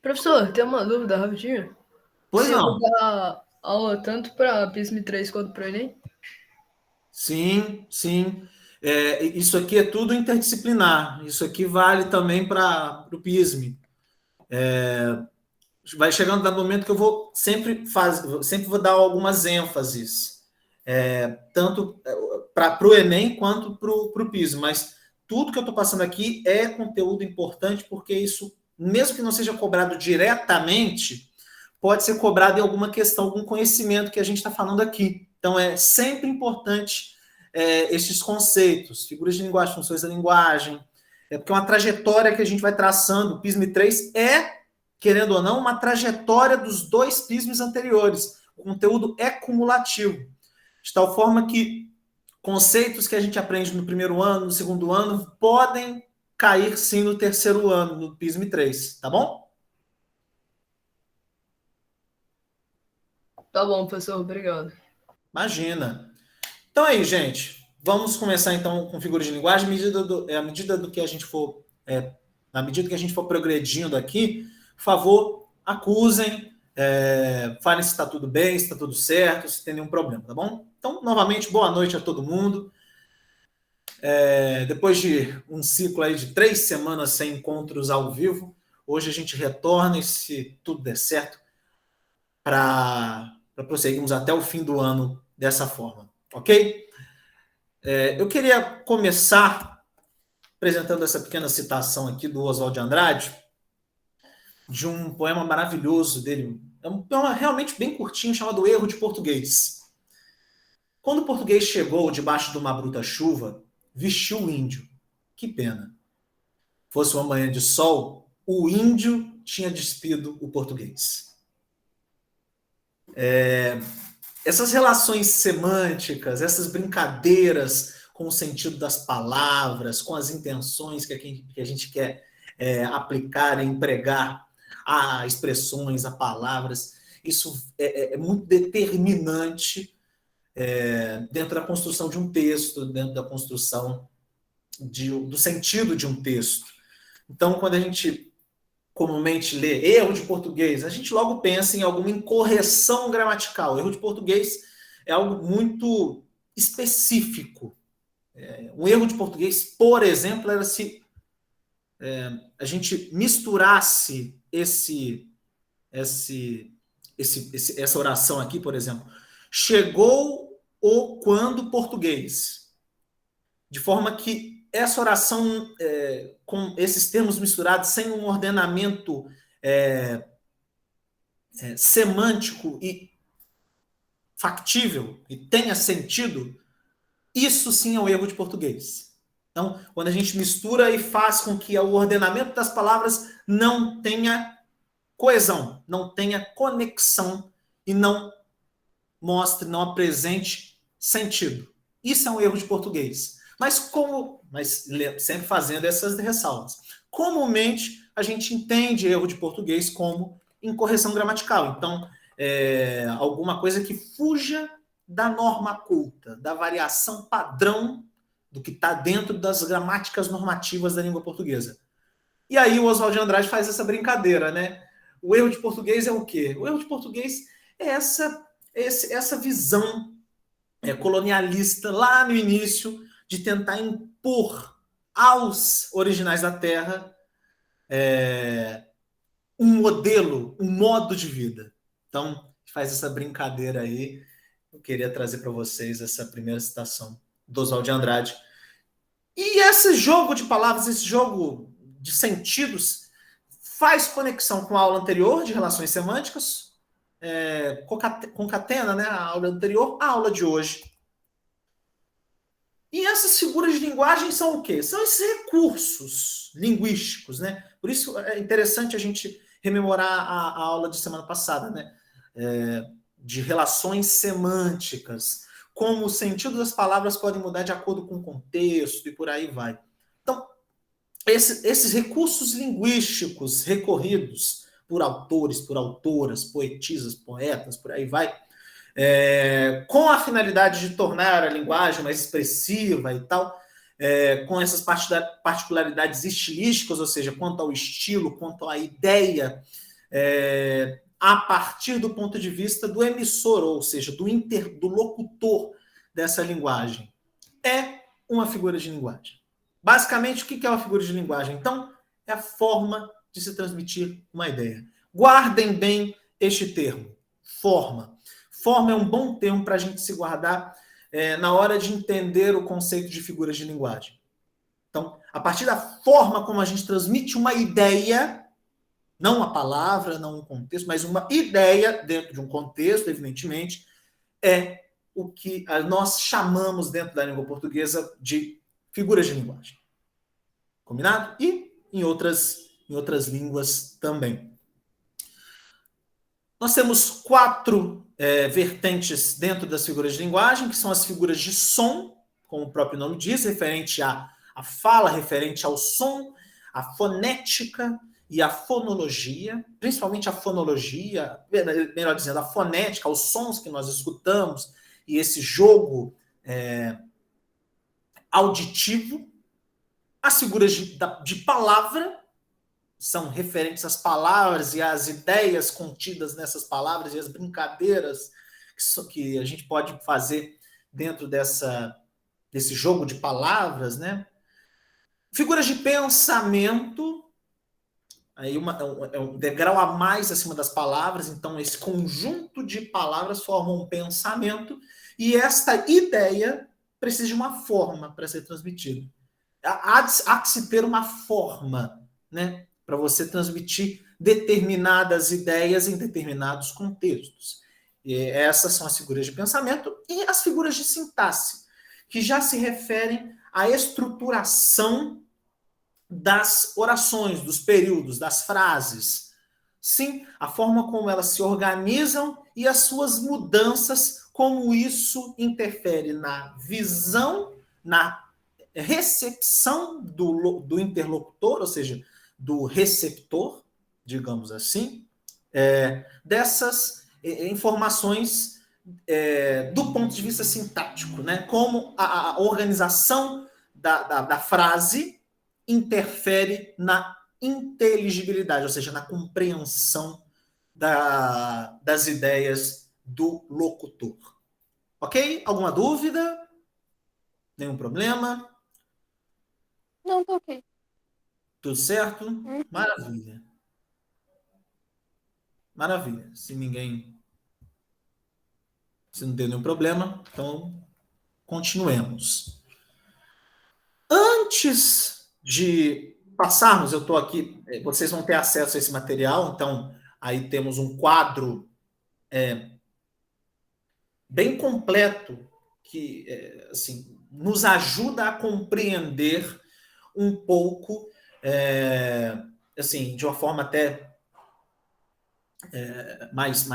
Professor, tem uma dúvida rapidinho. O Pois senhor não. dá aula tanto para PISM 3 quanto para o Enem? Sim, sim. Isso aqui é tudo interdisciplinar. Isso aqui vale também para o PISM. Vai chegando no momento que eu vou sempre vou dar algumas ênfases, tanto para o Enem quanto para o PISM. Mas tudo que eu estou passando aqui é conteúdo importante, porque isso, mesmo que não seja cobrado diretamente, pode ser cobrado em alguma questão, algum conhecimento que a gente está falando aqui. Então, é sempre importante esses conceitos, figuras de linguagem, funções da linguagem, porque é uma trajetória que a gente vai traçando. O PISM 3 querendo ou não, uma trajetória dos dois PISMs anteriores. O conteúdo é cumulativo, de tal forma que conceitos que a gente aprende no primeiro ano, no segundo ano, podem cair sim no terceiro ano, no PISM 3, tá bom? Tá bom, professor, obrigado. Imagina. Então aí, gente, vamos começar então com figuras de linguagem, à medida do que a gente for, na medida que a gente for progredindo aqui, por favor, acusem, falem se está tudo bem, se está tudo certo, se tem nenhum problema, tá bom? Então, novamente, boa noite a todo mundo. Depois de um ciclo aí de 3 semanas sem encontros ao vivo, hoje a gente retorna e, se tudo der certo, para prosseguirmos até o fim do ano dessa forma, ok? Eu queria começar apresentando essa pequena citação aqui do Oswald de Andrade, de um poema maravilhoso dele. É um poema realmente bem curtinho, chamado Erro de Português. Quando o português chegou debaixo de uma bruta chuva, vestiu o índio. Que pena. Fosse uma manhã de sol, o índio tinha despido o português. Essas relações semânticas, essas brincadeiras com o sentido das palavras, com as intenções que a gente quer aplicar, empregar a expressões, a palavras, isso é muito determinante dentro da construção de um texto, dentro da construção do sentido de um texto. Então, quando a gente comumente lê erro de português, a gente logo pensa em alguma incorreção gramatical. Erro de português é algo muito específico. Um erro de português, por exemplo, era se a gente misturasse essa oração aqui, por exemplo. Chegou o quando português. De forma que essa oração, com esses termos misturados, sem um ordenamento semântico e factível, e tenha sentido, isso sim é um erro de português. Então, quando a gente mistura e faz com que o ordenamento das palavras não tenha coesão, não tenha conexão e não mostre, não apresente sentido. Isso é um erro de português. Mas sempre fazendo essas ressalvas. Comumente, a gente entende erro de português como incorreção gramatical. Então, alguma coisa que fuja da norma culta, da variação padrão do que está dentro das gramáticas normativas da língua portuguesa. E aí o Oswald de Andrade faz essa brincadeira, né? O erro de português é o quê? O erro de português é essa visão colonialista lá no início de tentar impor aos originais da terra um modelo, um modo de vida. Então, faz essa brincadeira aí. Eu queria trazer para vocês essa primeira citação do Oswald de Andrade. E esse jogo de palavras, esse jogo de sentidos, faz conexão com a aula anterior de relações semânticas, concatena, né, a aula anterior à aula de hoje. E essas figuras de linguagem são o quê? São esses recursos linguísticos, né? Por isso é interessante a gente rememorar a aula de semana passada, né? De relações semânticas, como o sentido das palavras podem mudar de acordo com o contexto e por aí vai. Então, esses recursos linguísticos recorridos por autores, por autoras, poetisas, poetas, por aí vai, com a finalidade de tornar a linguagem mais expressiva e tal, com essas particularidades estilísticas, ou seja, quanto ao estilo, quanto à ideia, a partir do ponto de vista do emissor, ou seja, do locutor dessa linguagem. É uma figura de linguagem. Basicamente, o que é uma figura de linguagem? Então, é a forma de se transmitir uma ideia. Guardem bem este termo, forma. Forma é um bom termo para a gente se guardar na hora de entender o conceito de figuras de linguagem. Então, a partir da forma como a gente transmite uma ideia, não uma palavra, não um contexto, mas uma ideia dentro de um contexto, evidentemente, é o que nós chamamos dentro da língua portuguesa de figuras de linguagem. Combinado? E em outras línguas também. Nós temos 4 vertentes dentro das figuras de linguagem, que são as figuras de som, como o próprio nome diz, referente à fala, referente ao som, a fonética e a fonologia, principalmente a fonologia, melhor dizendo, a fonética, os sons que nós escutamos e esse jogo auditivo. As figuras de palavra são referentes às palavras e às ideias contidas nessas palavras e as brincadeiras que a gente pode fazer dentro desse jogo de palavras, né? Figuras de pensamento, aí é um degrau a mais acima das palavras, então esse conjunto de palavras forma um pensamento e esta ideia precisa de uma forma para ser transmitida. Há que se ter uma forma, né, para você transmitir determinadas ideias em determinados contextos. E essas são as figuras de pensamento e as figuras de sintaxe, que já se referem à estruturação das orações, dos períodos, das frases. Sim, a forma como elas se organizam e as suas mudanças, como isso interfere na visão, na recepção do interlocutor, ou seja, do receptor, digamos assim, dessas informações do ponto de vista sintático, né? Como a organização da frase interfere na inteligibilidade, ou seja, na compreensão das ideias do locutor. Ok? Alguma dúvida? Nenhum problema? Não, tá ok. Tudo certo? Maravilha. Maravilha. Se não tem nenhum problema, então continuemos. Antes de passarmos, eu estou aqui, vocês vão ter acesso a esse material, então aí temos um quadro bem completo que assim, nos ajuda a compreender um pouco, assim, de uma forma até mais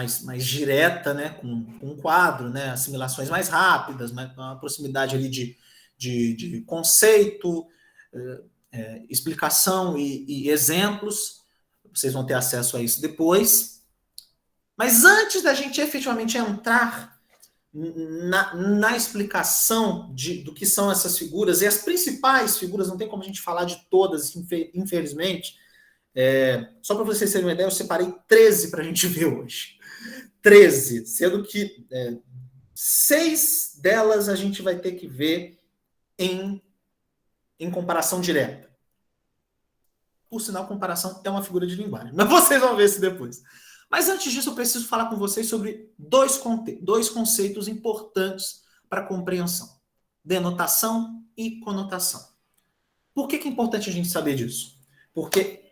direta, né, com um quadro, né, assimilações mais rápidas, né, com uma proximidade ali de conceito, explicação e exemplos. Vocês vão ter acesso a isso depois. Mas antes da gente efetivamente entrar na explicação do que são essas figuras, e as principais figuras, não tem como a gente falar de todas, infelizmente. Só para vocês terem uma ideia, eu separei 13 para a gente ver hoje. 13, sendo que 6 delas a gente vai ter que ver em comparação direta. Por sinal, comparação é uma figura de linguagem, mas vocês vão ver isso depois. Mas antes disso, eu preciso falar com vocês sobre dois conceitos importantes para a compreensão: denotação e conotação. Por que é importante a gente saber disso? Porque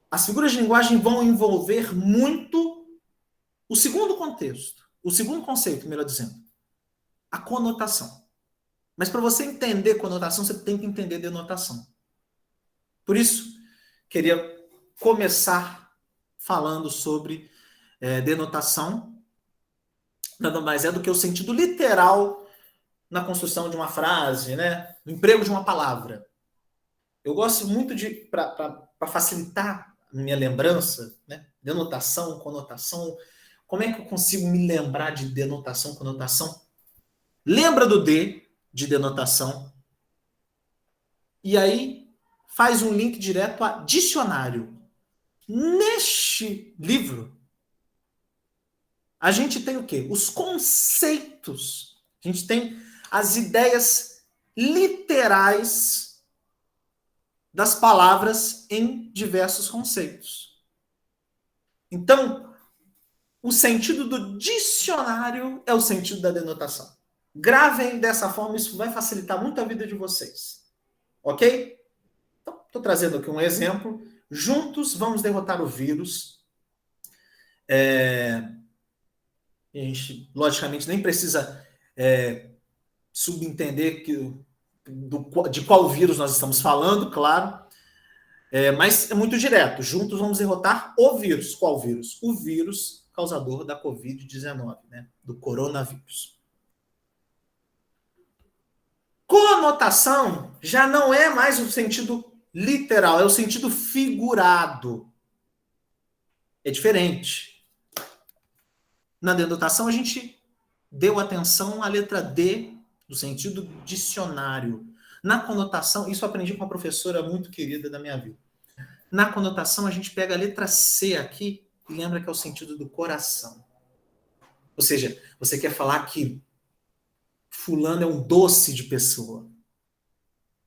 as figuras de linguagem vão envolver muito o segundo contexto, o segundo conceito, melhor dizendo, a conotação. Mas para você entender conotação, você tem que entender denotação. Por isso, queria começar falando sobre denotação. Nada mais é do que o sentido literal na construção de uma frase, né? No emprego de uma palavra. Eu gosto muito para facilitar a minha lembrança, né? Denotação, conotação. Como é que eu consigo me lembrar de denotação, conotação? Lembra do D de denotação e aí faz um link direto a dicionário. Neste livro, a gente tem o quê? Os conceitos. A gente tem as ideias literais das palavras em diversos conceitos. Então, o sentido do dicionário é o sentido da denotação. Gravem dessa forma, isso vai facilitar muito a vida de vocês. Ok? Então, estou trazendo aqui um exemplo. Juntos vamos derrotar o vírus. A gente, logicamente, nem precisa subentender de qual vírus nós estamos falando, claro. Mas é muito direto. Juntos vamos derrotar o vírus. Qual vírus? O vírus causador da Covid-19, né? Do coronavírus. Conotação já não é mais o sentido literal, é o sentido figurado. É diferente. Na denotação, a gente deu atenção à letra D do sentido dicionário. Na conotação, isso eu aprendi com uma professora muito querida da minha vida. Na conotação, a gente pega a letra C aqui e lembra que é o sentido do coração. Ou seja, você quer falar que fulano é um doce de pessoa.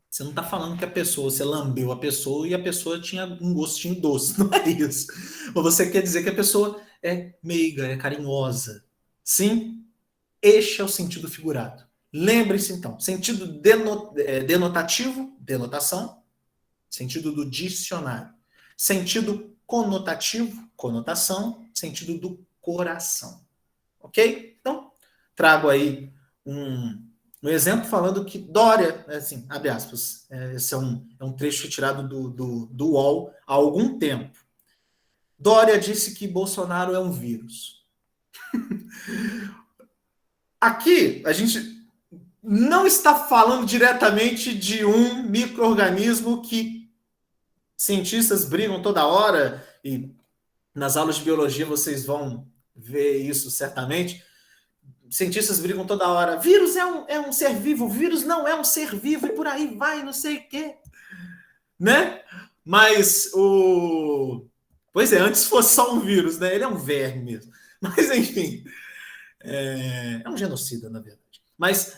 Você não está falando que a pessoa, você lambeu a pessoa e a pessoa tinha um gostinho doce, não é isso. Ou você quer dizer que a pessoa é meiga, é carinhosa. Sim, este é o sentido figurado. Lembre-se, então, sentido denotativo, denotação, sentido do dicionário. Sentido conotativo, conotação, sentido do coração. Ok? Então, trago aí um exemplo falando que Dória, assim, abre aspas, esse é um trecho retirado do UOL há algum tempo. Dória disse que Bolsonaro é um vírus. Aqui, a gente não está falando diretamente de um micro-organismo que cientistas brigam toda hora, e nas aulas de biologia vocês vão ver isso certamente. Cientistas brigam toda hora. Vírus é um ser vivo, vírus não é um ser vivo, e por aí vai, não sei o quê. Né? Mas Pois é, antes fosse só um vírus, né? Ele é um verme mesmo. Mas, enfim, é um genocida, na verdade. Mas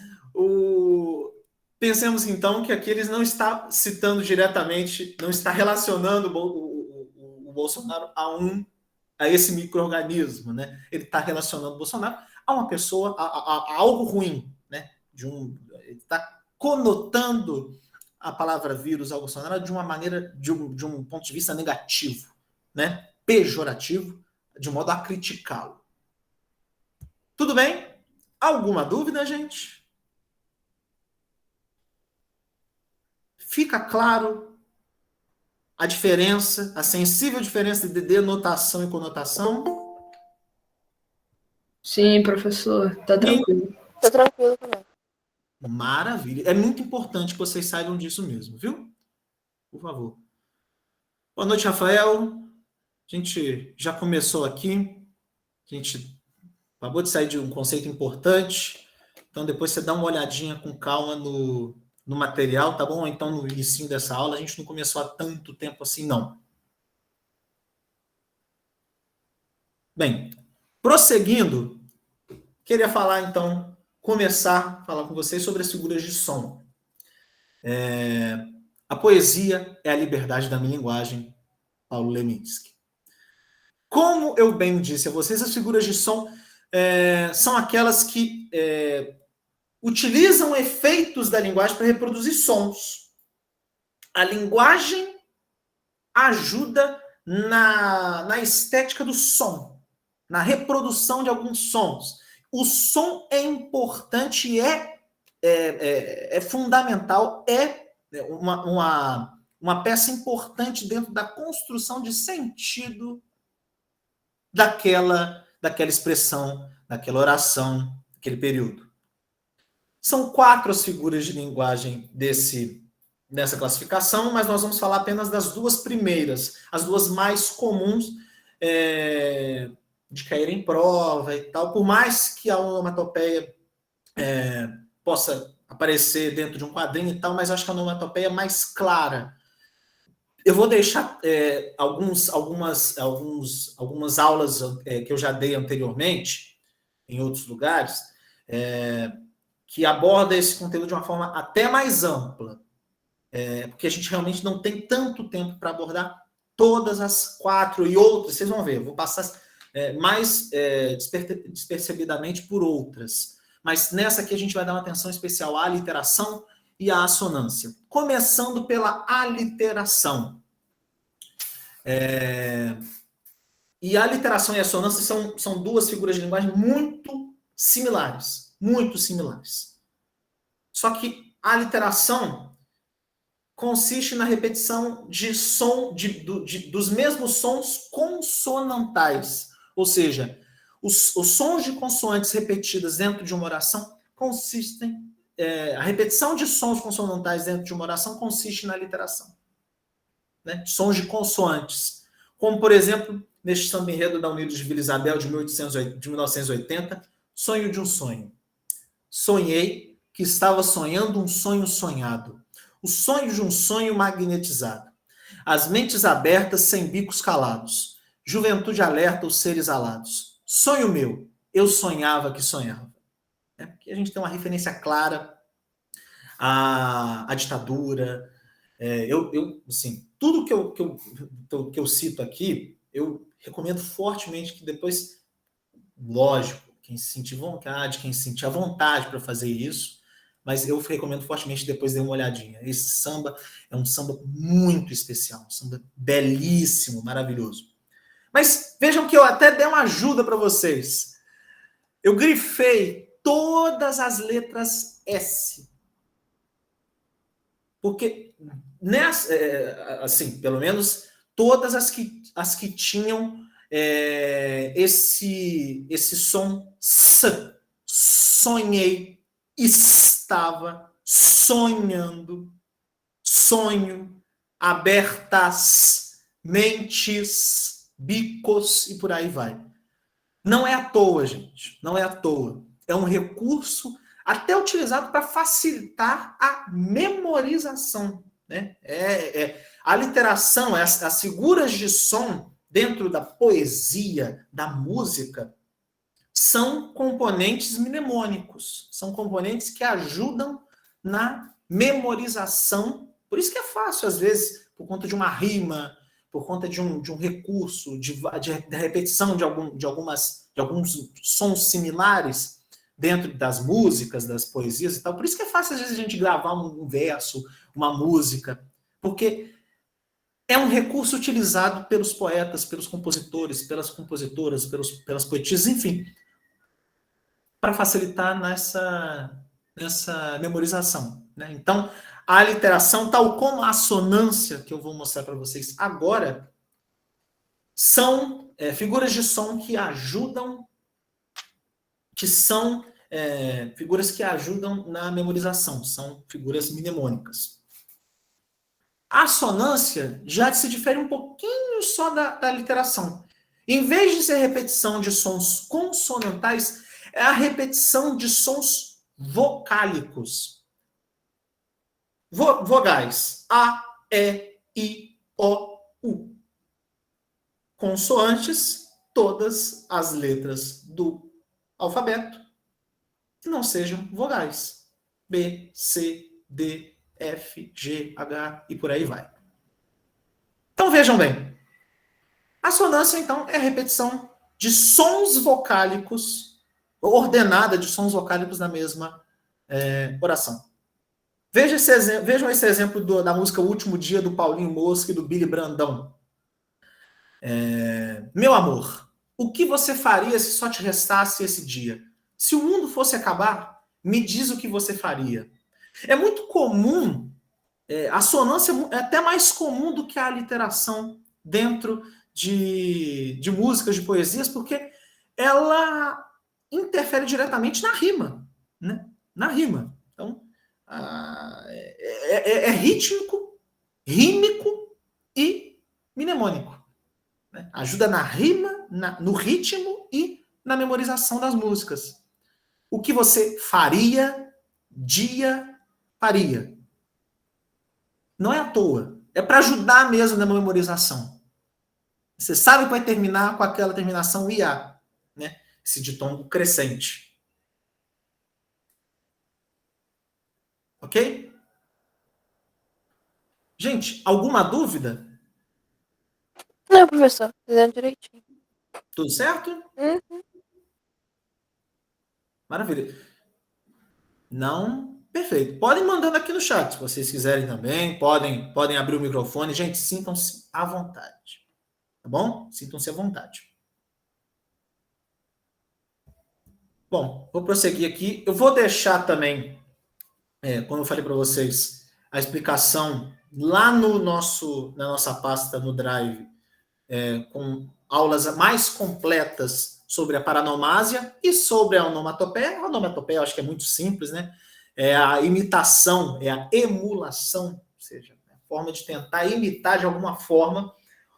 pensemos, então, que aqui eles não está citando diretamente, não está relacionando o Bolsonaro a esse micro-organismo, né? Ele está relacionando o Bolsonaro a uma pessoa, a algo ruim, né? Ele está conotando a palavra vírus ao Bolsonaro de uma maneira, de um ponto de vista negativo, né? Pejorativo, de modo a criticá-lo. Tudo bem? Alguma dúvida, gente? Fica claro a diferença, a sensível diferença de denotação e conotação? Sim, professor, tá tranquilo. Tô tranquilo também. Maravilha. É muito importante que vocês saibam disso mesmo, viu? Por favor. Boa noite, Rafael. A gente já começou aqui. A gente acabou de sair de um conceito importante. Então, depois você dá uma olhadinha com calma no material, tá bom? Então, no início dessa aula, a gente não começou há tanto tempo assim, não. Bem, prosseguindo, queria falar, então, começar a falar com vocês sobre as figuras de som. A poesia é a liberdade da minha linguagem, Paulo Leminski. Como eu bem disse a vocês, as figuras de som são aquelas que utilizam efeitos da linguagem para reproduzir sons. A linguagem ajuda na estética do som, na reprodução de alguns sons. O som é importante e é fundamental, uma peça importante dentro da construção de sentido daquela expressão, daquela oração, daquele período. São 4 as figuras de linguagem dessa classificação, mas nós vamos falar apenas das 2 primeiras, as 2 mais comuns de cair em prova e tal, por mais que a onomatopeia possa aparecer dentro de um quadrinho e tal, mas acho que a onomatopeia é mais clara. Eu vou deixar algumas aulas que eu já dei anteriormente, em outros lugares, que aborda esse conteúdo de uma forma até mais ampla, porque a gente realmente não tem tanto tempo para abordar todas as 4 e outras, vocês vão ver, eu vou passar mais despercebidamente por outras, mas nessa aqui a gente vai dar uma atenção especial à aliteração e à assonância. Começando pela aliteração. E a aliteração e a assonância são 2 figuras de linguagem muito similares. Muito similares. Só que a aliteração consiste na repetição de som dos mesmos sons consonantais. Ou seja, os sons de consoantes repetidas dentro de uma oração consistem... a repetição de sons consonantais dentro de uma oração consiste na aliteração. Né? Sons de consoantes. Como, por exemplo, neste samba enredo da Unidos de Vila Isabel de 1980, Sonho de um Sonho. Sonhei que estava sonhando um sonho sonhado. O sonho de um sonho magnetizado. As mentes abertas sem bicos calados. Juventude alerta os seres alados. Sonho meu, eu sonhava que sonhava. Porque a gente tem uma referência clara à ditadura. Assim, tudo que eu cito aqui, eu recomendo fortemente que depois, lógico, quem se sentir vontade, quem se sentir à vontade para fazer isso, mas eu recomendo fortemente depois dê uma olhadinha. Esse samba é um samba muito especial, um samba belíssimo, maravilhoso. Mas vejam que eu até dei uma ajuda para vocês. Eu grifei todas as letras S. Porque, assim, pelo menos todas as que tinham esse som S. Sonhei, estava, sonhando, sonho, abertas, mentes, bicos e por aí vai. Não é à toa, gente. Não é à toa. É um recurso até utilizado para facilitar a memorização. Né? A literação, as figuras de som dentro da poesia, da música, são componentes mnemônicos. São componentes que ajudam na memorização. Por isso que é fácil, às vezes, por conta de uma rima, por conta de um recurso, de repetição de alguns sons similares dentro das músicas, das poesias e tal. Por isso que é fácil, às vezes, a gente gravar um verso, uma música, porque é um recurso utilizado pelos poetas, pelos compositores, pelas compositoras, pelas poetisas, enfim, para facilitar nessa memorização. Né? Então, a aliteração, tal como a assonância, que eu vou mostrar para vocês agora, são figuras de som que ajudam, que são figuras que ajudam na memorização, são figuras mnemônicas. A assonância já se difere um pouquinho só da literação. Em vez de ser repetição de sons consonantais, é a repetição de sons vocálicos. Vogais. A, E, I, O, U. Consoantes, todas as letras do alfabeto que não sejam vogais. B, C, D, F, G, H e por aí vai. Então vejam bem. A assonância, então, é a repetição de sons vocálicos, ordenada de sons vocálicos na mesma oração. Vejam esse exemplo da música O Último Dia, do Paulinho Mosca e do Billy Brandão. Meu amor, o que você faria se só te restasse esse dia? Se o mundo fosse acabar, me diz o que você faria. É muito comum, a assonância é até mais comum do que a aliteração dentro de músicas, de poesias, porque ela interfere diretamente na rima. Né? Na rima. Então, é rítmico, rímico e mnemônico. Né? Ajuda na rima, no ritmo e na memorização das músicas. O que você faria, faria. Não é à toa. É para ajudar mesmo na memorização. Você sabe que vai terminar com aquela terminação IA, né? Esse ditongo crescente. Ok? Gente, alguma dúvida? Não, professor, fizendo direitinho. Tudo certo? Uhum. Maravilha. Não, perfeito. Podem mandando aqui no chat, se vocês quiserem também. Podem abrir o microfone. Gente, sintam-se à vontade. Tá bom? Sintam-se à vontade. Bom, vou prosseguir aqui. Eu vou deixar também, como eu falei para vocês, a explicação lá no na nossa pasta no Drive, com aulas mais completas sobre a paranomásia e sobre a onomatopeia. A onomatopeia eu acho que é muito simples, né? É a imitação, é a emulação, ou seja, a forma de tentar imitar de alguma forma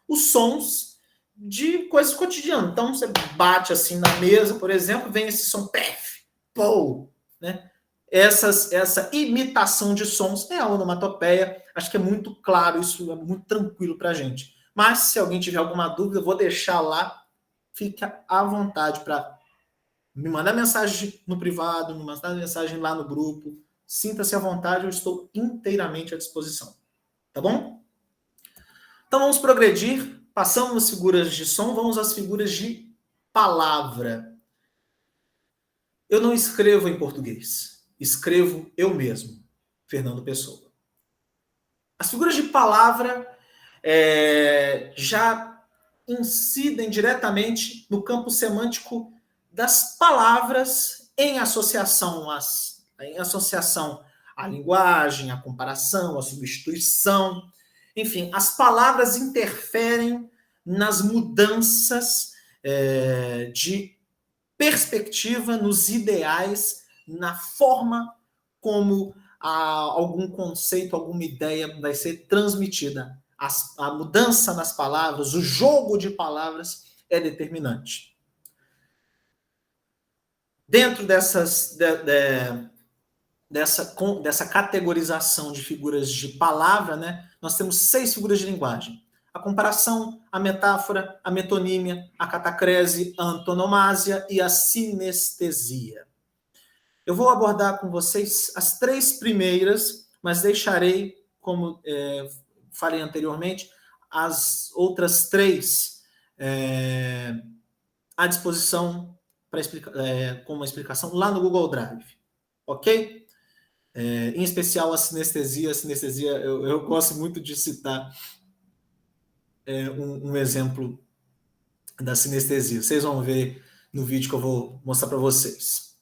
os sons de coisas cotidianas. Então, você bate assim na mesa, por exemplo, vem esse som pef, pou, né? Essa imitação de sons é a onomatopeia. Acho que é muito claro, isso é muito tranquilo para a gente. Mas, se alguém tiver alguma dúvida, eu vou deixar lá. Fica à vontade para me mandar mensagem no privado, me mandar mensagem lá no grupo. Sinta-se à vontade, eu estou inteiramente à disposição. Tá bom? Então, vamos progredir. Passamos as figuras de som, vamos às figuras de palavra. Eu não escrevo em português. Escrevo eu mesmo, Fernando Pessoa. As figuras de palavra já incidem diretamente no campo semântico das palavras em associação à linguagem, à comparação, à substituição. Enfim, as palavras interferem nas mudanças de perspectiva, nos ideais, na forma como algum conceito, alguma ideia vai ser transmitida. A mudança nas palavras, o jogo de palavras é determinante. Dentro dessa categorização de figuras de palavra, né, nós temos 6 figuras de linguagem. A comparação, a metáfora, a metonímia, a catacrese, a antonomásia e a sinestesia. Eu vou abordar com vocês as 3 primeiras, mas deixarei, como falei anteriormente, as outras 3 à disposição com uma explicação lá no Google Drive. Ok? Em especial a sinestesia. A sinestesia, eu gosto muito de citar um exemplo da sinestesia. Vocês vão ver no vídeo que eu vou mostrar para vocês.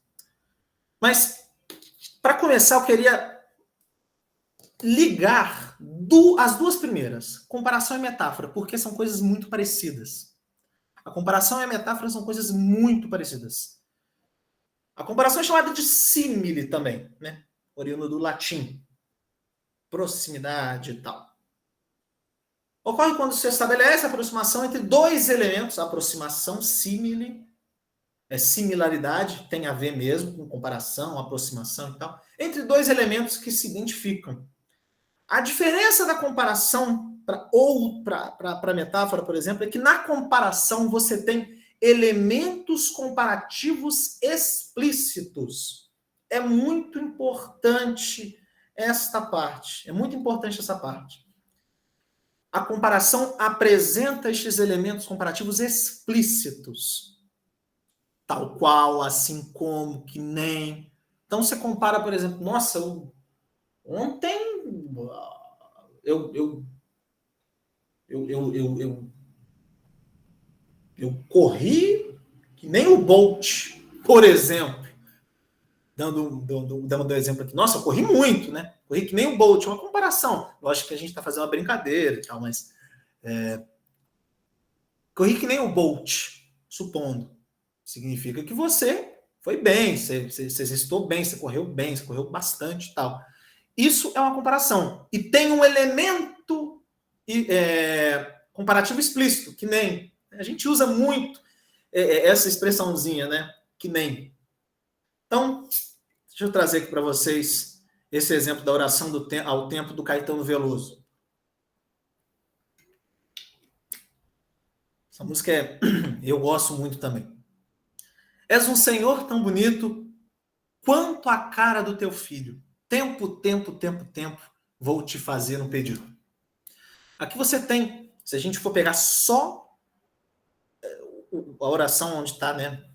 Mas, para começar, eu queria ligar as 2 primeiras, comparação e metáfora, porque são coisas muito parecidas. A comparação e a metáfora são coisas muito parecidas. A comparação é chamada de símile também, né? Oriundo do latim. Proximidade e tal. Ocorre quando se estabelece a aproximação entre 2 elementos, a aproximação, símile, similaridade, tem a ver mesmo com comparação, aproximação e tal, entre 2 elementos que se identificam. A diferença da comparação para a metáfora, por exemplo, é que na comparação você tem elementos comparativos explícitos. É muito importante esta parte. É muito importante essa parte. A comparação apresenta estes elementos comparativos explícitos. Tal qual, assim como, que nem. Então você compara, por exemplo, nossa, ontem eu corri que nem o Bolt, por exemplo. Dando exemplo aqui. Nossa, eu corri muito, né? Corri que nem o Bolt. Uma comparação. Lógico que a gente está fazendo uma brincadeira e tal, mas... corri que nem o Bolt, supondo. Significa que você foi bem, você exercitou bem, você correu bastante e tal. Isso é uma comparação. E tem um elemento comparativo explícito, que nem. A gente usa muito essa expressãozinha, né? Que nem. Então, deixa eu trazer aqui para vocês esse exemplo da oração ao tempo do Caetano Veloso. Essa música eu gosto muito também. És um Senhor tão bonito quanto a cara do teu filho. Tempo, tempo, tempo, tempo, vou te fazer um pedido. Aqui você tem, se a gente for pegar só a oração onde está, né?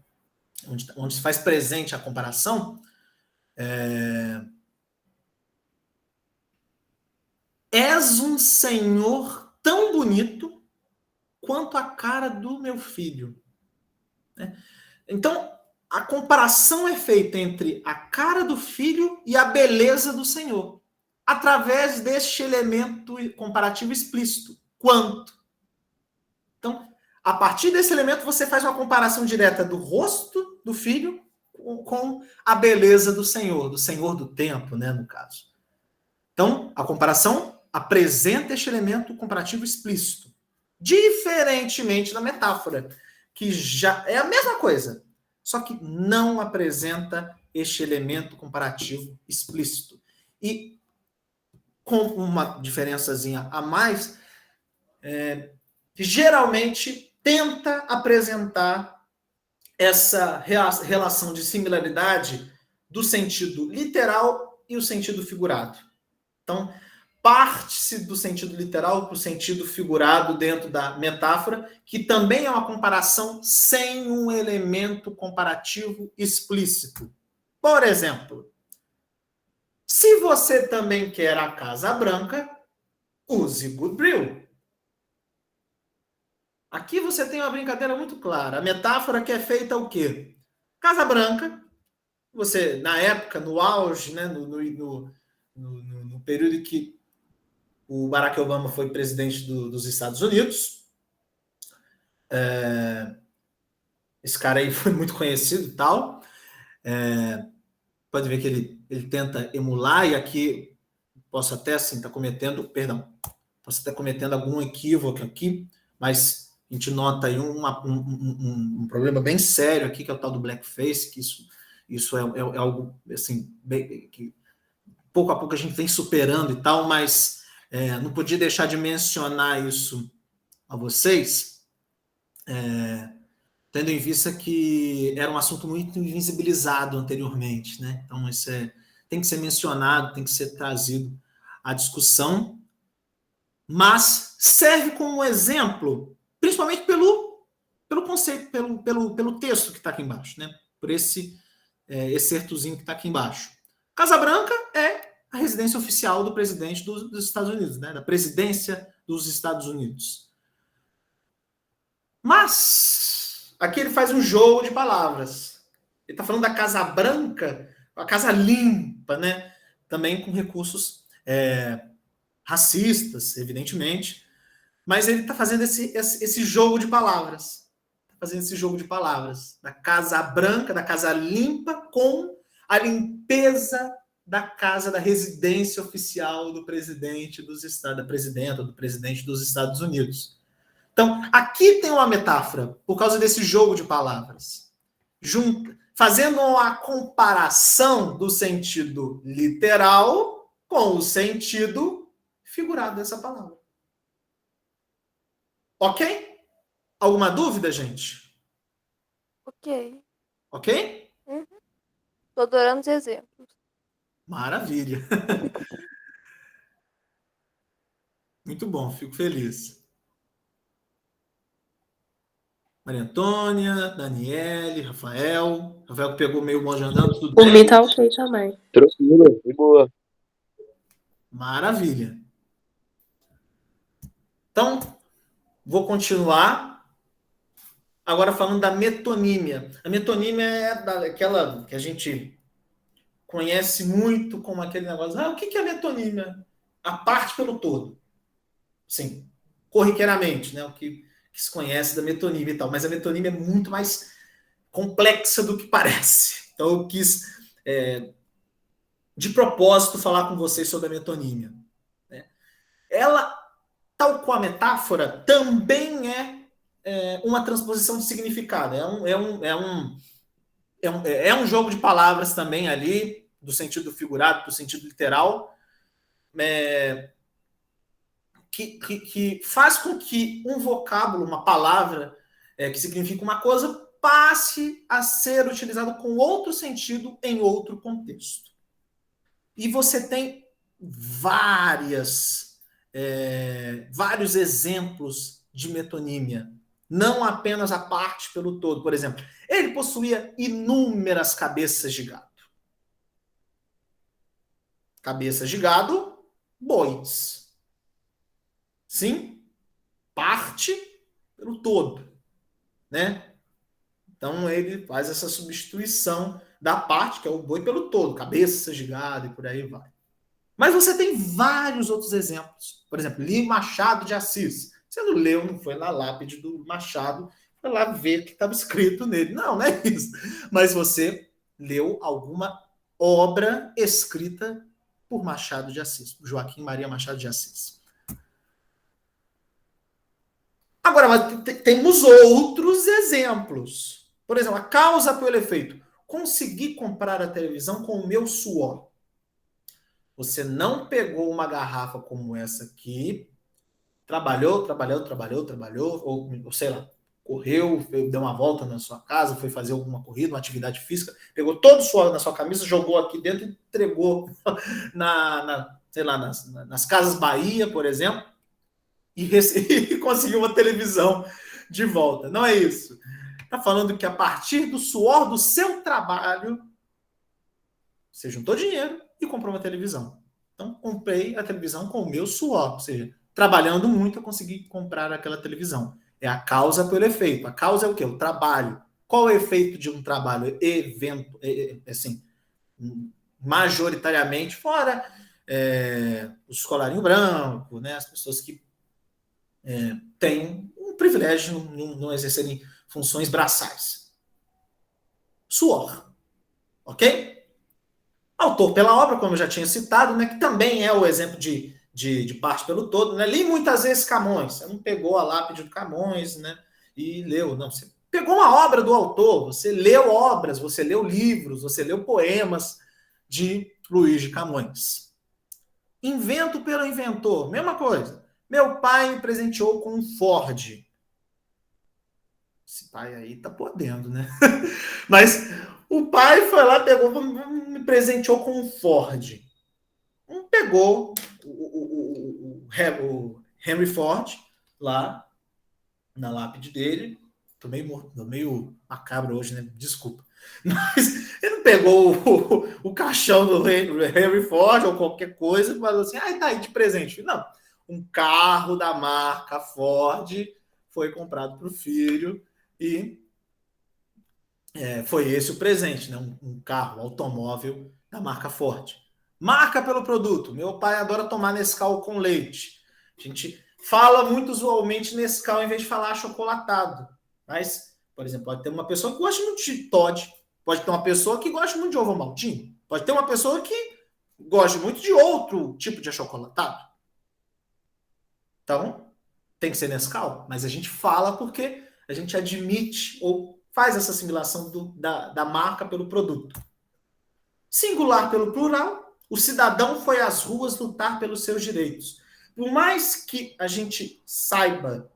Onde se faz presente a comparação, és um Senhor tão bonito quanto a cara do meu filho. Então, a comparação é feita entre a cara do filho e a beleza do Senhor, através deste elemento comparativo explícito. Quanto? Então, a partir desse elemento, você faz uma comparação direta do rosto do filho com a beleza do Senhor do tempo, né, no caso. Então, a comparação apresenta este elemento comparativo explícito, diferentemente da metáfora, que já é a mesma coisa, só que não apresenta este elemento comparativo explícito. E com uma diferençazinha a mais, geralmente tenta apresentar essa relação de similaridade do sentido literal e o sentido figurado. Então, parte-se do sentido literal para o sentido figurado dentro da metáfora, que também é uma comparação sem um elemento comparativo explícito. Por exemplo, se você também quer a Casa Branca, use Goodwill. Aqui você tem uma brincadeira muito clara. A metáfora que é feita o quê? Casa Branca, você, na época, no auge, né, no período que o Barack Obama foi presidente dos Estados Unidos. Esse cara aí foi muito conhecido e tal. Pode ver que ele tenta emular, e aqui posso até assim estar cometendo, posso estar cometendo algum equívoco aqui, mas a gente nota aí um problema bem sério aqui, que é o tal do blackface, que isso é algo assim, bem, que pouco a pouco a gente vem superando e tal, mas não podia deixar de mencionar isso a vocês, tendo em vista que era um assunto muito invisibilizado anteriormente, né? Então isso tem que ser mencionado, tem que ser trazido à discussão, mas serve como exemplo, principalmente pelo conceito, pelo texto que está aqui embaixo, né? Por esse excertozinho que está aqui embaixo. Casa Branca é a residência oficial do presidente dos Estados Unidos, né? Da presidência dos Estados Unidos. Mas aqui ele faz um jogo de palavras. Ele está falando da Casa Branca, a Casa Limpa, né? Também com recursos racistas, evidentemente. Mas ele está fazendo esse jogo de palavras. Está fazendo esse jogo de palavras. Da Casa Branca, da Casa Limpa, com a limpeza da casa, da residência oficial do presidente dos Estados, da presidenta, do presidente dos Estados Unidos. Então, aqui tem uma metáfora, por causa desse jogo de palavras. Fazendo uma comparação do sentido literal com o sentido figurado dessa palavra. Ok? Alguma dúvida, gente? Ok. Ok? Tô adorando os exemplos. Maravilha. Muito bom, fico feliz. Maria Antônia, Daniele, Rafael. Rafael que pegou meio bonde andando, tudo Por mim bem? tá ok também. Tranquilo, de boa. Maravilha. Então, vou continuar agora falando da metonímia. A metonímia é aquela que a gente conhece muito como aquele negócio. O que é metonímia? A parte pelo todo. Sim, corriqueiramente, né? O que se conhece da metonímia e tal. Mas a metonímia é muito mais complexa do que parece. Então, eu quis, de propósito, falar com vocês sobre a metonímia. Ela, tal qual a metáfora, também é uma transposição de significado. É um jogo de palavras também ali, do sentido figurado para o sentido literal, que faz com que um vocábulo, uma palavra que significa uma coisa, passe a ser utilizado com outro sentido em outro contexto. E você tem vários exemplos de metonímia, não apenas a parte pelo todo. Por exemplo, ele possuía inúmeras cabeças de gado. Cabeças de gado, bois. Sim, parte pelo todo, né? Então ele faz essa substituição da parte, que é o boi, pelo todo, cabeças de gado e por aí vai. Mas você tem vários outros exemplos. Por exemplo, li Machado de Assis. Você não leu, não foi na lápide do Machado, foi lá ver o que estava escrito nele. Não é isso. Mas você leu alguma obra escrita por Machado de Assis, por Joaquim Maria Machado de Assis. Agora, mas temos outros exemplos. Por exemplo, a causa pelo efeito. Consegui comprar a televisão com o meu suor. Você não pegou uma garrafa como essa aqui, trabalhou, ou sei lá, correu, deu uma volta na sua casa, foi fazer alguma corrida, uma atividade física, pegou todo o suor na sua camisa, jogou aqui dentro e entregou nas Casas Bahia, por exemplo, e conseguiu uma televisão de volta. Não é isso. Está falando que a partir do suor do seu trabalho, você juntou dinheiro e comprou uma televisão. Então, comprei a televisão com o meu suor. Ou seja, trabalhando muito, eu consegui comprar aquela televisão. É a causa pelo efeito. A causa é o quê? O trabalho. Qual é o efeito de um trabalho? Majoritariamente, fora o escolarinho branco, né? As pessoas que têm um privilégio de não exercerem funções braçais. Suor. Ok? Autor pela obra, como eu já tinha citado, né, que também é o exemplo de parte pelo todo. Né? Li muitas vezes Camões. Você não pegou a lápide do Camões, né, e leu. Não, você pegou uma obra do autor, você leu obras, você leu livros, você leu poemas de Luís de Camões. Invento pelo inventor, mesma coisa. Meu pai me presenteou com um Ford. Esse pai aí tá podendo, né? Mas o pai foi lá, pegou, me presenteou com um Ford. Pegou o Henry Ford lá na lápide dele. Tô meio macabro hoje, né? Desculpa. Mas ele não pegou o caixão do Henry Ford ou qualquer coisa e falou assim, tá aí de presente. Não, um carro da marca Ford foi comprado para o filho e foi esse o presente, né? Um carro, um automóvel da marca Ford. Marca pelo produto. Meu pai adora tomar Nescau com leite. A gente fala muito usualmente Nescau em vez de falar achocolatado. Mas, por exemplo, pode ter uma pessoa que gosta muito de Toddy. Pode ter uma pessoa que gosta muito de ovo maltine. Pode ter uma pessoa que gosta muito de outro tipo de achocolatado. Então, tem que ser Nescau. Mas a gente fala porque a gente admite ou faz essa assimilação da marca pelo produto. Singular pelo plural. O cidadão foi às ruas lutar pelos seus direitos. Por mais que a gente saiba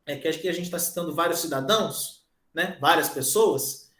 que aqui a gente está citando vários cidadãos, né, várias pessoas,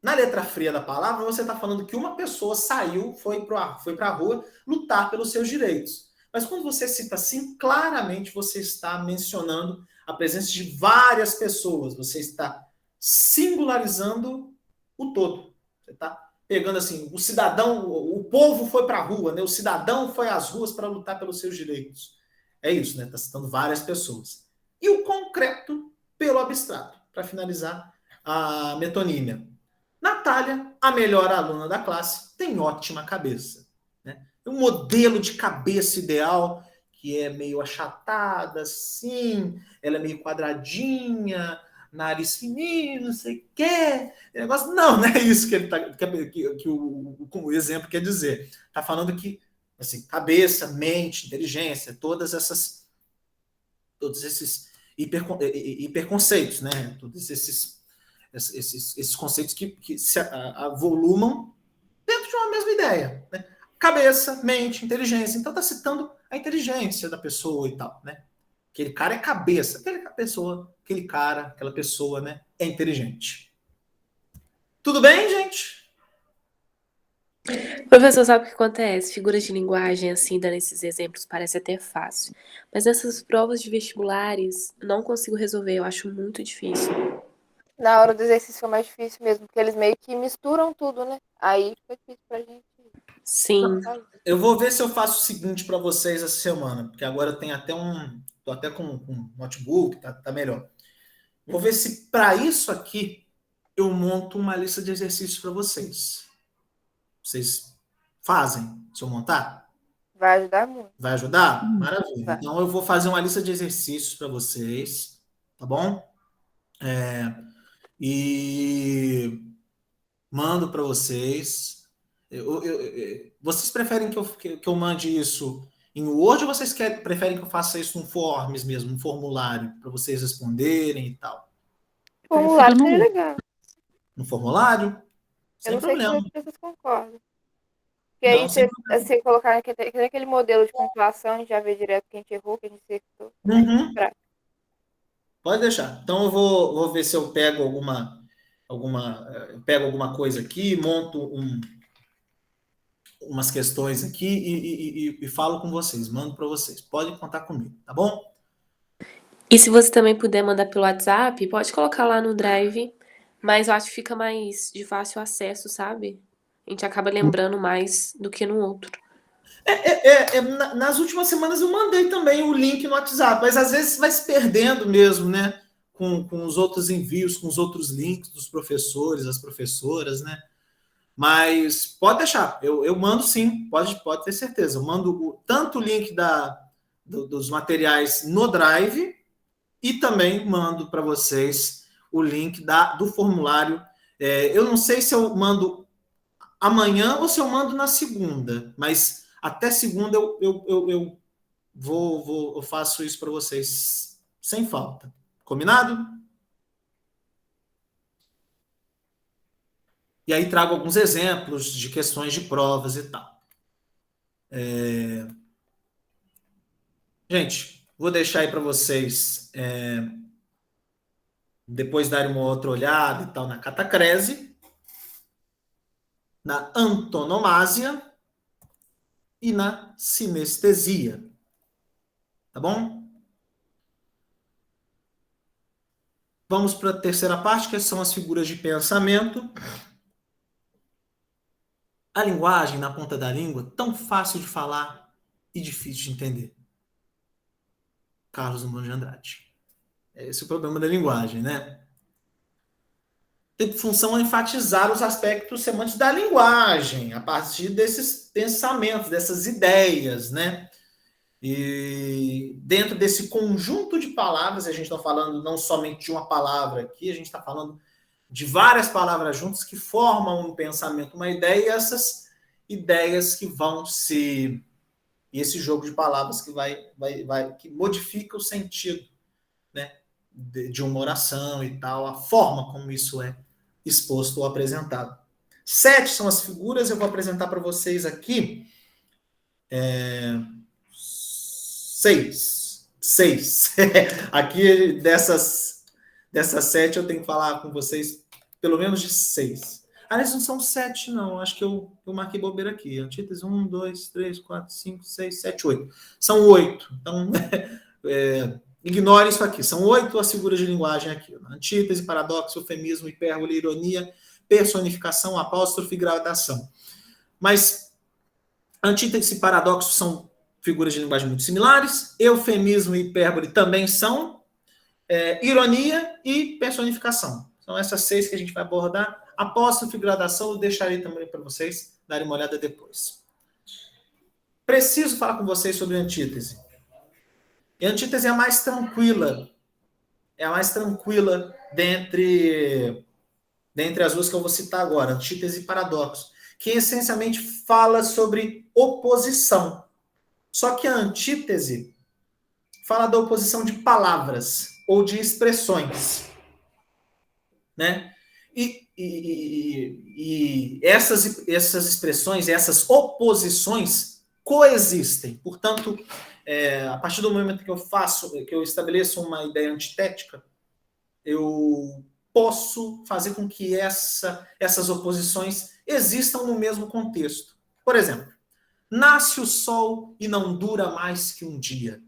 na letra fria da palavra, você está falando que uma pessoa saiu, foi para a rua lutar pelos seus direitos. Mas quando você cita assim, claramente você está mencionando a presença de várias pessoas. Você está singularizando o todo. Você está pegando assim, o cidadão, o povo foi para a rua, né? O cidadão foi às ruas para lutar pelos seus direitos. É isso, né? Está citando várias pessoas. E o concreto pelo abstrato, para finalizar a metonímia. Natália, a melhor aluna da classe, tem ótima cabeça. Né? Um modelo de cabeça ideal que é meio achatada, assim, ela é meio quadradinha, nariz fininho, não sei o quê. Negócio... Não é isso que ele que o exemplo quer dizer. Está falando que assim, cabeça, mente, inteligência, todos esses hiperconceitos, né? Todos esses conceitos que se avolumam dentro de uma mesma ideia. Né? cabeça, mente, inteligência. Então está citando a inteligência da pessoa e tal, né? Aquele cara é cabeça, aquele cara, aquela pessoa, né, é inteligente. Tudo bem, gente? Professor, sabe o que acontece? Figuras de linguagem, assim, dando esses exemplos, parece até fácil. Mas essas provas de vestibulares, não consigo resolver, eu acho muito difícil. Na hora do exercício foi mais difícil mesmo, porque eles meio que misturam tudo, né? Aí fica difícil pra gente. Sim. Eu vou ver se eu faço o seguinte para vocês essa semana, porque agora tem até tô até com um notebook, tá melhor. Vou ver se para isso aqui eu monto uma lista de exercícios para vocês. Vocês fazem se eu montar? Vai ajudar muito. Vai ajudar? Maravilha. Vai. Então eu vou fazer uma lista de exercícios para vocês, tá bom? E mando para vocês. Vocês preferem que eu mande isso em Word ou vocês preferem que eu faça isso num Forms mesmo, um formulário, para vocês responderem e tal? Formulário seria legal. No formulário? Eu Sem não sei problema. se vocês concordam. Porque aí Não, sem você colocar naquele modelo de pontuação, a gente já vê direto quem a gente errou, quem a gente acertou. Uhum. Pode deixar. Então eu vou ver se eu pego alguma coisa aqui, monto umas questões aqui e falo com vocês, mando para vocês. Podem contar comigo, tá bom? E se você também puder mandar pelo WhatsApp, pode colocar lá no Drive, mas eu acho que fica mais de fácil acesso, sabe? A gente acaba lembrando mais do que no outro. Nas últimas semanas eu mandei também o link no WhatsApp, mas às vezes vai se perdendo mesmo, né? Com os outros envios, com os outros links dos professores, das professoras, né? Mas pode deixar, eu mando sim, pode ter certeza. Eu mando tanto o link dos materiais no Drive e também mando para vocês o link do formulário. Eu não sei se eu mando amanhã ou se eu mando na segunda, mas até segunda eu faço isso para vocês sem falta. Combinado? E aí trago alguns exemplos de questões de provas e tal. Gente, vou deixar aí para vocês depois darem uma outra olhada e tal na catacrese, na antonomásia e na sinestesia. Tá bom? Vamos para a terceira parte, que são as figuras de pensamento. A linguagem na ponta da língua, tão fácil de falar e difícil de entender. Carlos Drummond de Andrade. Esse é o problema da linguagem, né? Tem função enfatizar os aspectos semânticos da linguagem, a partir desses pensamentos, dessas ideias, né? E dentro desse conjunto de palavras, a gente está falando não somente de uma palavra aqui, a gente está falando de várias palavras juntas que formam um pensamento, uma ideia, e essas ideias que vão se... E esse jogo de palavras que modifica o sentido, né, de uma oração e tal, a forma como isso é exposto ou apresentado. 7 são as figuras, eu vou apresentar para vocês aqui 6. Aqui dessas 7 eu tenho que falar com vocês pelo menos de 6. Aliás, não são 7, não. Acho que eu marquei bobeira aqui. Antítese 1, 2, 3, 4, 5, 6, 7, 8. São 8. Então, ignore isso aqui. São 8 as figuras de linguagem aqui. Antítese, paradoxo, eufemismo, hipérbole, ironia, personificação, apóstrofe e gradação. Mas antítese e paradoxo são figuras de linguagem muito similares. Eufemismo e hipérbole também são. Ironia e personificação. São essas 6 que a gente vai abordar. Apóstrofe e gradação eu deixarei também para vocês darem uma olhada depois. Preciso falar com vocês sobre antítese. E a antítese é a mais tranquila. É a mais tranquila dentre as duas que eu vou citar agora, antítese e paradoxo, que essencialmente fala sobre oposição. Só que a antítese fala da oposição de palavras ou de expressões, né? E essas expressões, essas oposições coexistem. Portanto, a partir do momento que eu estabeleço uma ideia antitética, eu posso fazer com que essas oposições existam no mesmo contexto. Por exemplo, nasce o sol e não dura mais que um dia.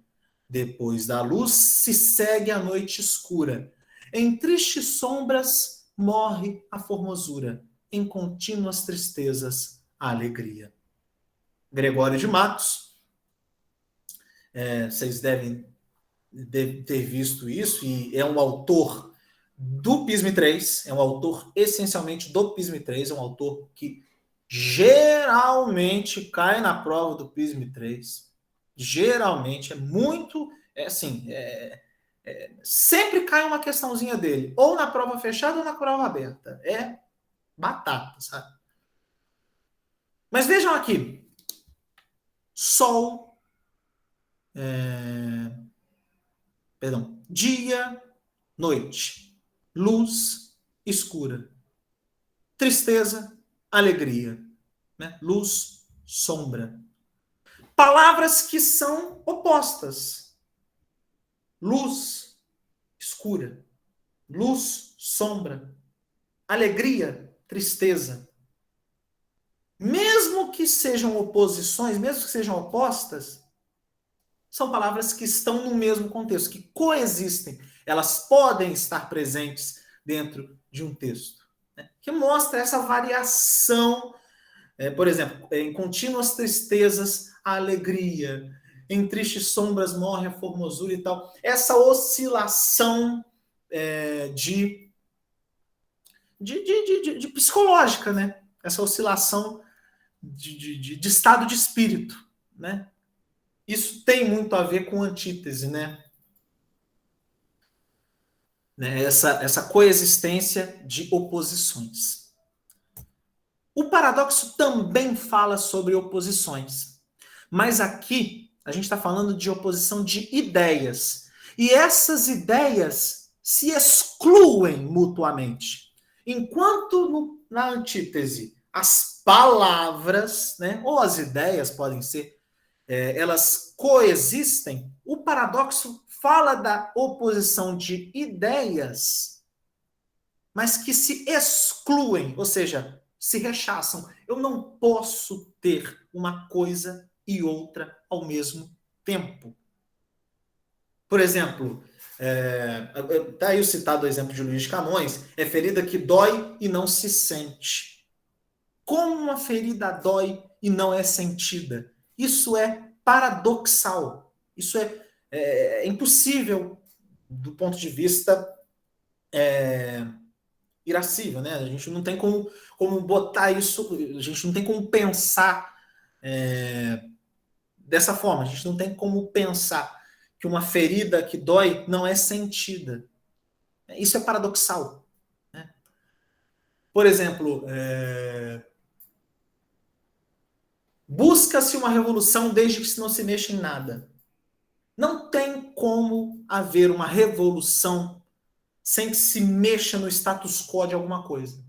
Depois da luz se segue a noite escura. Em tristes sombras morre a formosura. Em contínuas tristezas a alegria. Gregório de Matos, vocês devem ter visto isso, e é um autor do Pismo 3, é um autor essencialmente do Pismo 3, é um autor que geralmente cai na prova do Pismo 3. Geralmente, sempre cai uma questãozinha dele, ou na prova fechada ou na prova aberta. É batata, sabe? Mas vejam aqui. Sol, dia, noite, luz, escura, tristeza, alegria, né? Luz, sombra. Palavras que são opostas. Luz, escura, luz, sombra, alegria, tristeza. Mesmo que sejam oposições, mesmo que sejam opostas, são palavras que estão no mesmo contexto, que coexistem. Elas podem estar presentes dentro de um texto, né? Que mostra essa variação. Por exemplo, em contínuas tristezas, a alegria. Em tristes sombras morre a formosura e tal. Essa oscilação de psicológica, né? Essa oscilação de estado de espírito, né? Isso tem muito a ver com antítese, né? Essa coexistência de oposições. O paradoxo também fala sobre oposições, mas aqui a gente está falando de oposição de ideias, e essas ideias se excluem mutuamente. Enquanto na antítese as palavras, né, ou as ideias podem ser, elas coexistem, o paradoxo fala da oposição de ideias, mas que se excluem, ou seja, se rechaçam. Eu não posso ter uma coisa e outra ao mesmo tempo. Por exemplo, está aí o citado exemplo de Luís de Camões, é ferida que dói e não se sente. Como uma ferida dói e não é sentida? Isso é paradoxal. Isso é impossível do ponto de vista irascível, né? A gente não tem como botar isso, a gente não tem como pensar dessa forma. A gente não tem como pensar que uma ferida que dói não é sentida. Isso é paradoxal, né? Por exemplo, busca-se uma revolução desde que não se mexa em nada. Não tem como haver uma revolução sem que se mexa no status quo de alguma coisa.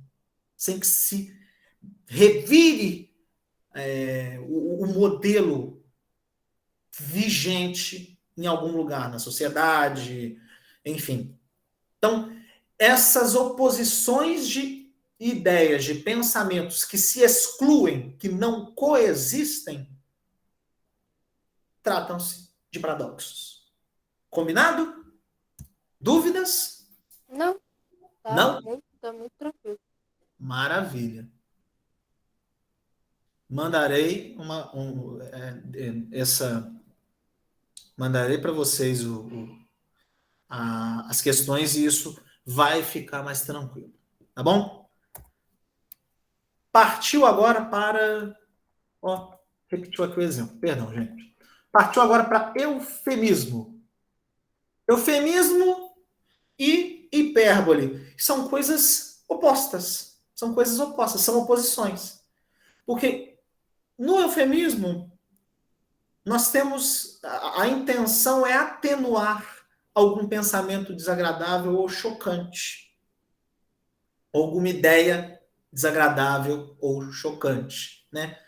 Sem que se revire o modelo vigente em algum lugar, na sociedade, enfim. Então, essas oposições de ideias, de pensamentos que se excluem, que não coexistem, tratam-se de paradoxos. Combinado? Dúvidas? Não. Não? Tá muito tranquilo. Maravilha. Mandarei mandarei para vocês as questões e isso vai ficar mais tranquilo. Tá bom? Partiu agora para... repetiu aqui o exemplo. Perdão, gente. Partiu agora para eufemismo. Eufemismo e hipérbole são coisas opostas. São coisas opostas, são oposições. Porque no eufemismo, nós temos... A intenção é atenuar algum pensamento desagradável ou chocante. ou alguma ideia desagradável ou chocante, né?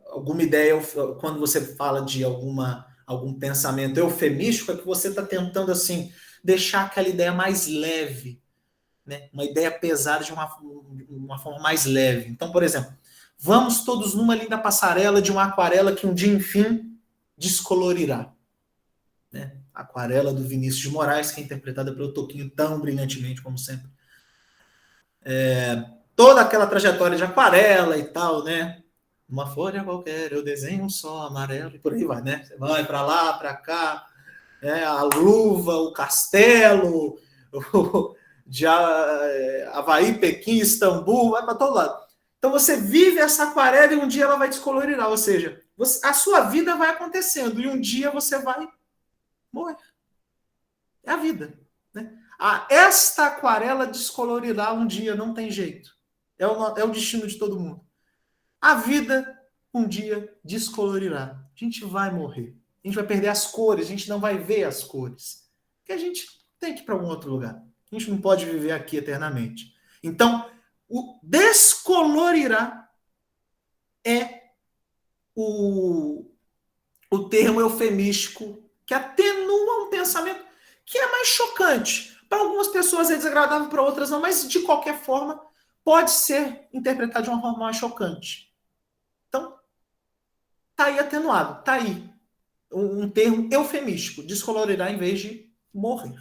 Alguma ideia, quando você fala de algum pensamento eufemístico, é que você está tentando assim deixar aquela ideia mais leve, né? Uma ideia pesada de uma forma mais leve. Então, por exemplo, vamos todos numa linda passarela de uma aquarela que um dia, enfim, descolorirá. Né? Aquarela do Vinícius de Moraes, que é interpretada pelo Toquinho tão brilhantemente, como sempre. Toda aquela trajetória de aquarela e tal, né? Uma folha qualquer, eu desenho um só amarelo, e por aí vai, né? Você vai para lá, para cá, né? A luva, o castelo, de Havaí, Pequim, Istambul, vai para todo lado. Então você vive essa aquarela e um dia ela vai descolorirar, ou seja, a sua vida vai acontecendo e um dia você vai morrer. É a vida, né? Esta aquarela descolorirá um dia, não tem jeito. É o destino de todo mundo. A vida um dia descolorirá. A gente vai morrer. A gente vai perder as cores, a gente não vai ver as cores. Porque a gente tem que ir para algum outro lugar. A gente não pode viver aqui eternamente. Então, o descolorirá é o termo eufemístico que atenua um pensamento que é mais chocante. Para algumas pessoas é desagradável, para outras não, mas de qualquer forma pode ser interpretado de uma forma mais chocante. Então, tá aí atenuado, tá aí um termo eufemístico, descolorirá em vez de morrer.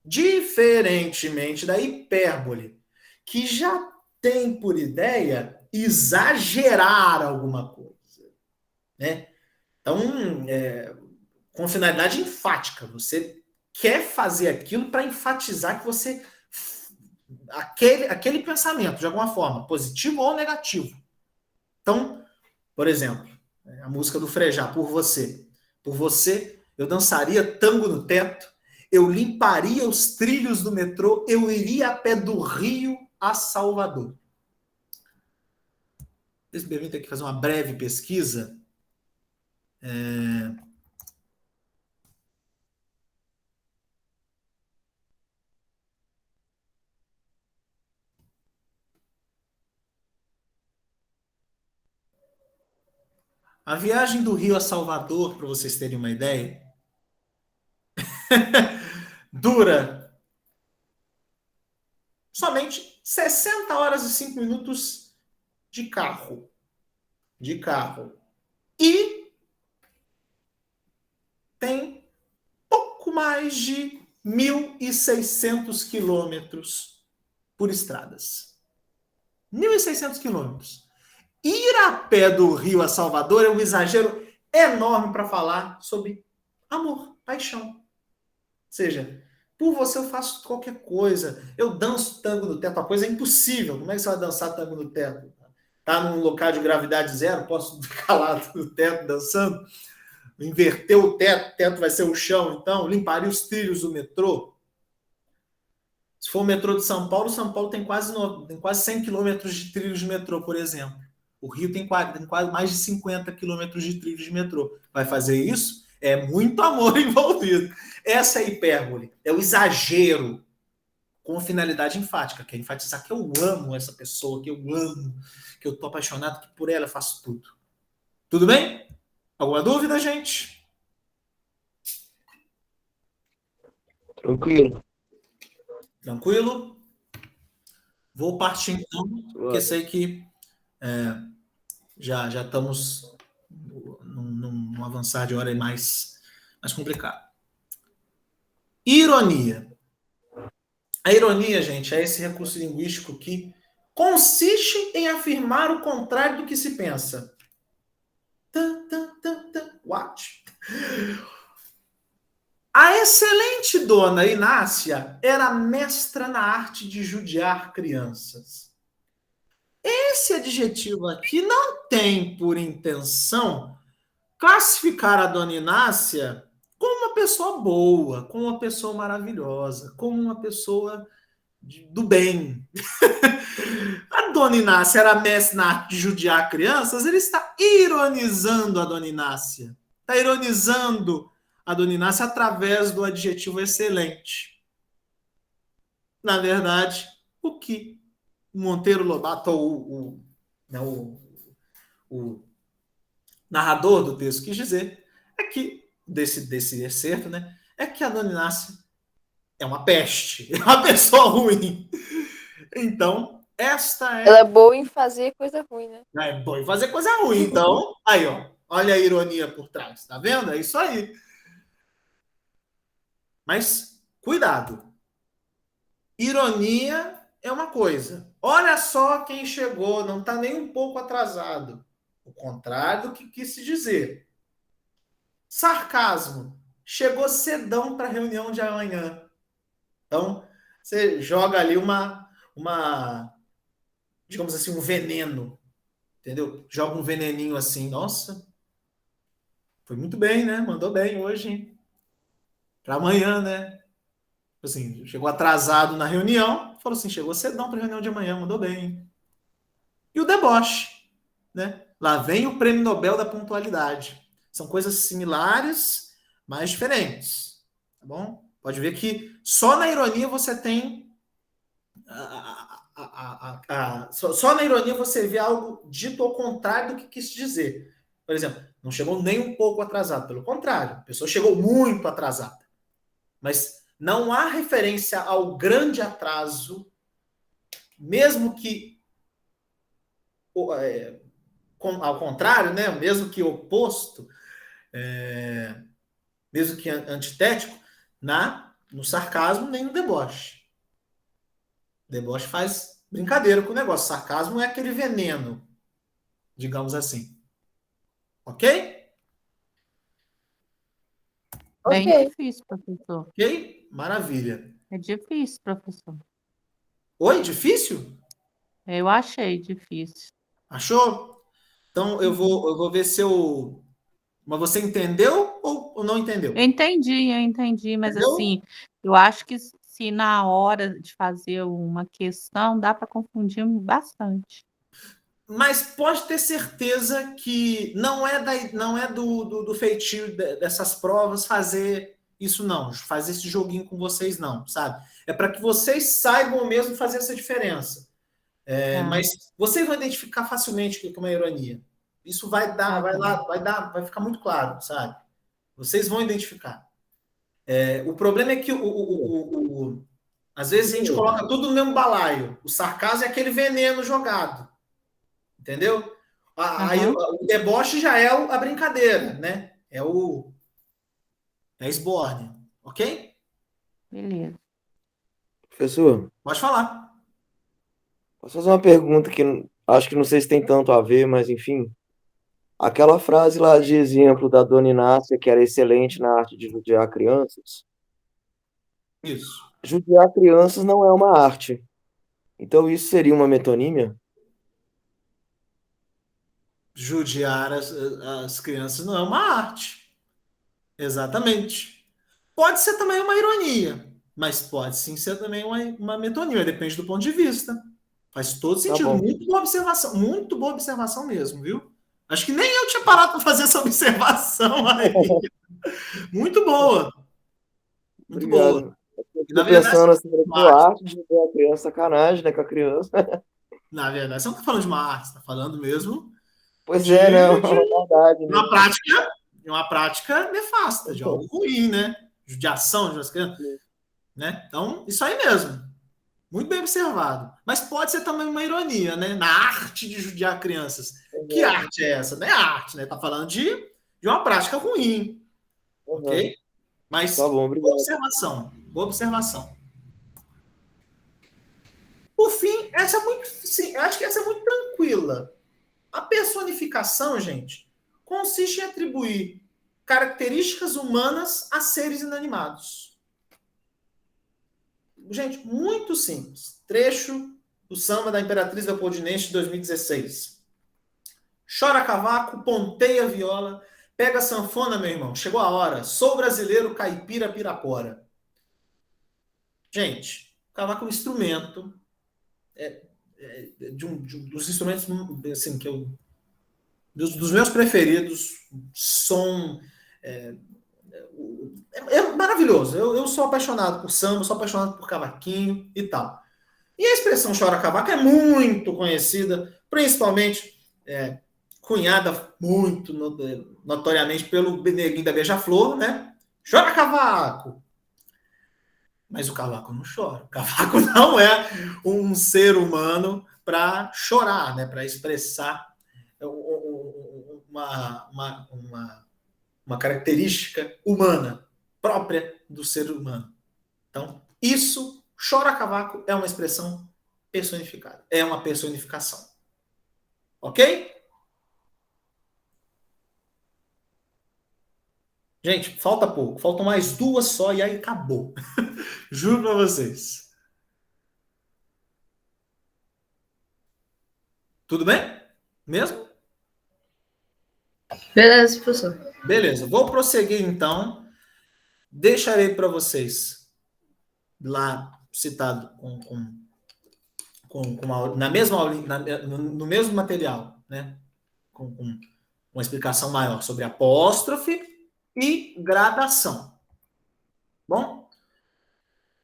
Diferentemente da hipérbole, que já tem por ideia exagerar alguma coisa, né? Então, com finalidade enfática, você quer fazer aquilo para enfatizar que você aquele pensamento, de alguma forma, positivo ou negativo. Então, por exemplo, a música do Frejá, Por Você. Por você, eu dançaria tango no teto, eu limparia os trilhos do metrô, eu iria a pé do Rio a Salvador. Vocês me permitem aqui fazer uma breve pesquisa. A viagem do Rio a Salvador, para vocês terem uma ideia, dura somente 60 horas e 5 minutos de carro. De carro. E tem pouco mais de 1.600 quilômetros por estradas. 1.600 quilômetros. Ir a pé do Rio a Salvador é um exagero enorme para falar sobre amor, paixão. Ou seja, por você eu faço qualquer coisa. Eu danço tango no teto. A coisa é impossível. Como é que você vai dançar tango no teto? Tá num local de gravidade zero? Posso ficar lá no teto dançando? Inverter o teto vai ser o chão, então? Limparia os trilhos do metrô? Se for o metrô de São Paulo tem quase 100 quilômetros de trilhos de metrô, por exemplo. O Rio tem quase mais de 50 quilômetros de trilhos de metrô. Vai fazer isso? É muito amor envolvido. Essa é a hipérbole. É o exagero com finalidade enfática, que é enfatizar que eu amo essa pessoa, que eu amo, que eu tô apaixonado, que por ela eu faço tudo. Tudo bem? Alguma dúvida, gente? Tranquilo. Tranquilo? Vou partir então, porque sei que já estamos num avançar de hora mais complicado. Ironia. A ironia, gente, é esse recurso linguístico que consiste em afirmar o contrário do que se pensa. What? A excelente dona Inácia era mestra na arte de judiar crianças. Esse adjetivo aqui não tem por intenção classificar a dona Inácia como uma pessoa boa, como uma pessoa maravilhosa, como uma pessoa do bem. A dona Inácia era mestre na arte de judiar crianças, ele está ironizando a dona Inácia. Está ironizando a dona Inácia através do adjetivo excelente. na verdade, o que o Monteiro Lobato, né, o narrador do texto quis dizer, é que, desse excerto, né, é que a Dona Inácia é uma peste, é uma pessoa ruim. Então, esta Ela é boa em fazer coisa ruim, né? é boa em fazer coisa ruim. Então, aí, ó, olha a ironia por trás, tá vendo? É isso aí. Mas, cuidado. Ironia é uma coisa. Olha só quem chegou, não está nem um pouco atrasado. O contrário do que quis se dizer. Sarcasmo. Chegou cedão para a reunião de amanhã. Então, você joga ali digamos assim, um veneno. Entendeu? Joga um veneninho assim. Nossa, foi muito bem, né? Mandou bem hoje, hein? Para amanhã, né? Assim, chegou atrasado na reunião, falou assim, chegou cedão para a reunião de amanhã, mandou bem, hein? E o deboche, né? Lá vem o prêmio Nobel da pontualidade. São coisas similares, mas diferentes, tá bom? Pode ver que só na ironia você tem só na ironia você vê algo dito ao contrário do que quis dizer. Por exemplo, não chegou nem um pouco atrasado, pelo contrário, a pessoa chegou muito atrasada. Mas não há referência ao grande atraso, mesmo que ao contrário, né? Mesmo que oposto, mesmo que antitético, no sarcasmo nem no deboche. O deboche faz brincadeira com o negócio. O sarcasmo é aquele veneno, digamos assim. Ok? Bem Ok. difícil, professor. Ok? Maravilha. É difícil, professor. Oi, difícil? Eu achei difícil. Achou? Então eu vou ver se eu. Mas você entendeu ou não entendeu? Eu entendi, mas Entendeu? assim, eu acho que se na hora de fazer uma questão, dá para confundir bastante. Mas pode ter certeza que não é do feitio dessas provas fazer isso, não. Fazer esse joguinho com vocês, não, sabe? É para que vocês saibam mesmo fazer essa diferença. Tá, Mas vocês vão identificar facilmente o que é uma ironia. Isso vai dar, tá vai bom. lá, vai ficar muito claro, sabe? Vocês vão identificar. O problema é que às vezes a gente coloca tudo no mesmo balaio. O sarcasmo é aquele veneno jogado. Entendeu? Aí Aham, o deboche já é a brincadeira, né? É a esbórnia, ok? beleza. Professor, Pode falar. posso fazer uma pergunta que acho que não sei se tem tanto a ver, mas enfim. Aquela frase lá de exemplo da Dona Inácia, que era excelente na arte de judiar crianças. Isso. Judiar crianças não é uma arte. Então isso seria uma metonímia? Judiar as crianças não é uma arte. Exatamente. Pode ser também uma ironia, mas pode sim ser também uma metonímia, depende do ponto de vista. Faz todo Tá sentido. bom. Muito boa observação mesmo, viu? Acho que nem eu tinha parado para fazer essa observação aí. Muito boa, muito boa. Obrigado. Eu E, na fiquei verdade, pensando assim, pô, arte. a arte de judiar a criança, sacanagem, né, com a criança. Na verdade, você não está falando de uma arte, você está falando mesmo Pois é, né? de, É de verdade, né? uma prática nefasta, de algo ruim, né? Judiação de umas crianças, né? Então, isso aí mesmo. Muito bem observado. Mas pode ser também uma ironia, né? Na arte de judiar crianças. Que arte é essa? Não é arte, né? Tá falando de uma prática ruim, Uhum. ok? Mas Tá bom, boa obrigado. observação. Boa observação. Por fim, essa é muito, sim, eu acho que essa é muito tranquila. A personificação, gente, consiste em atribuir características humanas a seres inanimados. Gente, muito simples. Trecho do samba da Imperatriz Leopoldinense de 2016. Chora cavaco, ponteia viola, pega a sanfona, meu irmão. Chegou a hora. Sou brasileiro, caipira, pirapora. Gente, cavaco é um instrumento, dos instrumentos assim, que eu dos meus preferidos, som, É maravilhoso. Eu sou apaixonado por samba, sou apaixonado por cavaquinho e tal. E a expressão chora cavaco é muito conhecida, principalmente cunhada muito notoriamente pelo Neguinho da Beija-Flor, né? Chora cavaco! Mas o cavaco não chora. O cavaco não é um ser humano para chorar, né? Para expressar uma característica humana própria do ser humano. Então, isso, chora cavaco, é uma expressão personificada. É uma personificação. Ok? Gente, falta pouco. Faltam mais 2 só e aí acabou. Juro para vocês. Tudo bem? Mesmo? Beleza, professor. Beleza. Vou prosseguir, então. Deixarei para vocês lá citado na mesma aula, no mesmo material, né? Com uma explicação maior sobre apóstrofe e gradação. Bom?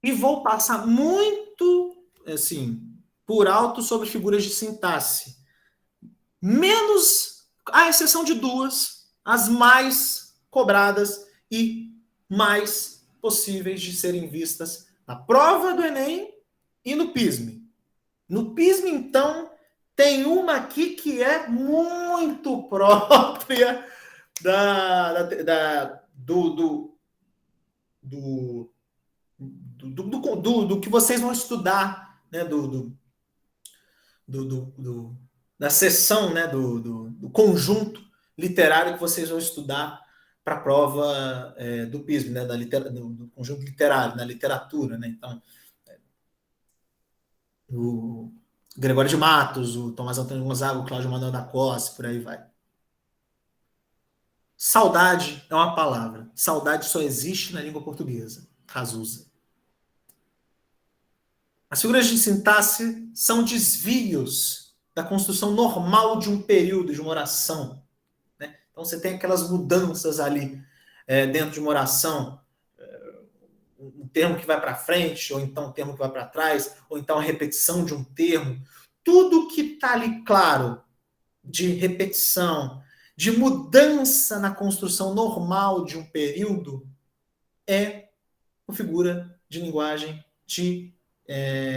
E vou passar muito, assim, por alto sobre figuras de sintaxe. Menos, à exceção de 2, as mais cobradas e mais possíveis de serem vistas na prova do Enem e no PISME. No PISME, então, tem uma aqui que é muito própria do que vocês vão estudar, né? Da seção, né? Do conjunto literário que vocês vão estudar para a prova do PISM, né? Do conjunto literário, na literatura, né? Então, o Gregório de Matos, o Tomás Antônio Gonzaga, o Cláudio Manuel da Costa, por aí vai. Saudade é uma palavra. Saudade só existe na língua portuguesa. Cazuza. As figuras de sintaxe são desvios da construção normal de um período, de uma oração. Né? Então você tem aquelas mudanças ali dentro de uma oração. Um termo que vai para frente, ou então um termo que vai para trás, ou então a repetição de um termo. Tudo que está ali claro de repetição, de mudança na construção normal de um período, é uma figura de linguagem de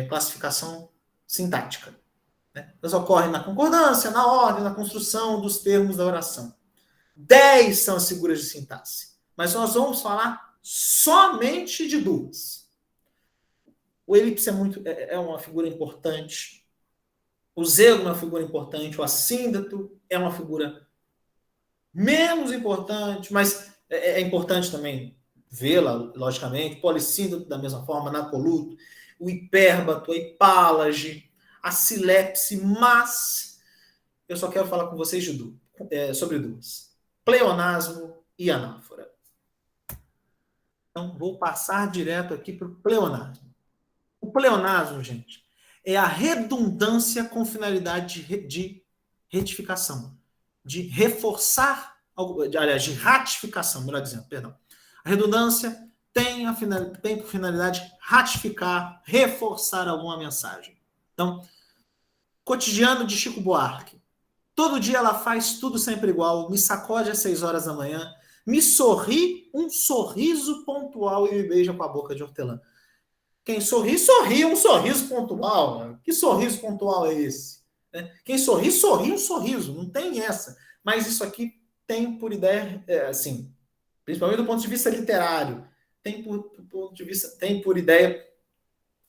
classificação sintática. Né? Elas ocorrem na concordância, na ordem, na construção dos termos da oração. 10 são as figuras de sintaxe, mas nós vamos falar somente de 2. O elipse é uma figura importante, o zelo é uma figura importante, o assíndato é uma figura menos importante, mas é importante também vê-la, logicamente, polissíndato da mesma forma, anacoluto, o hipérbato, a hipálage, a silepse, mas eu só quero falar com vocês sobre 2. Pleonasmo e anáfora. Então, vou passar direto aqui para o pleonasmo. O pleonasmo, gente, é a redundância com finalidade de retificação, de reforçar, aliás, de ratificação, melhor dizendo, perdão. A redundância tem por finalidade ratificar, reforçar alguma mensagem. Então, cotidiano de Chico Buarque. Todo dia ela faz tudo sempre igual, me sacode às 6 horas da manhã, me sorri um sorriso pontual e me beija com a boca de hortelã. Quem sorri, sorri um sorriso pontual. Que sorriso pontual é esse? Quem sorri, sorri um sorriso. Não tem essa. Mas isso aqui tem por ideia, assim, principalmente do ponto de vista literário, tem por ideia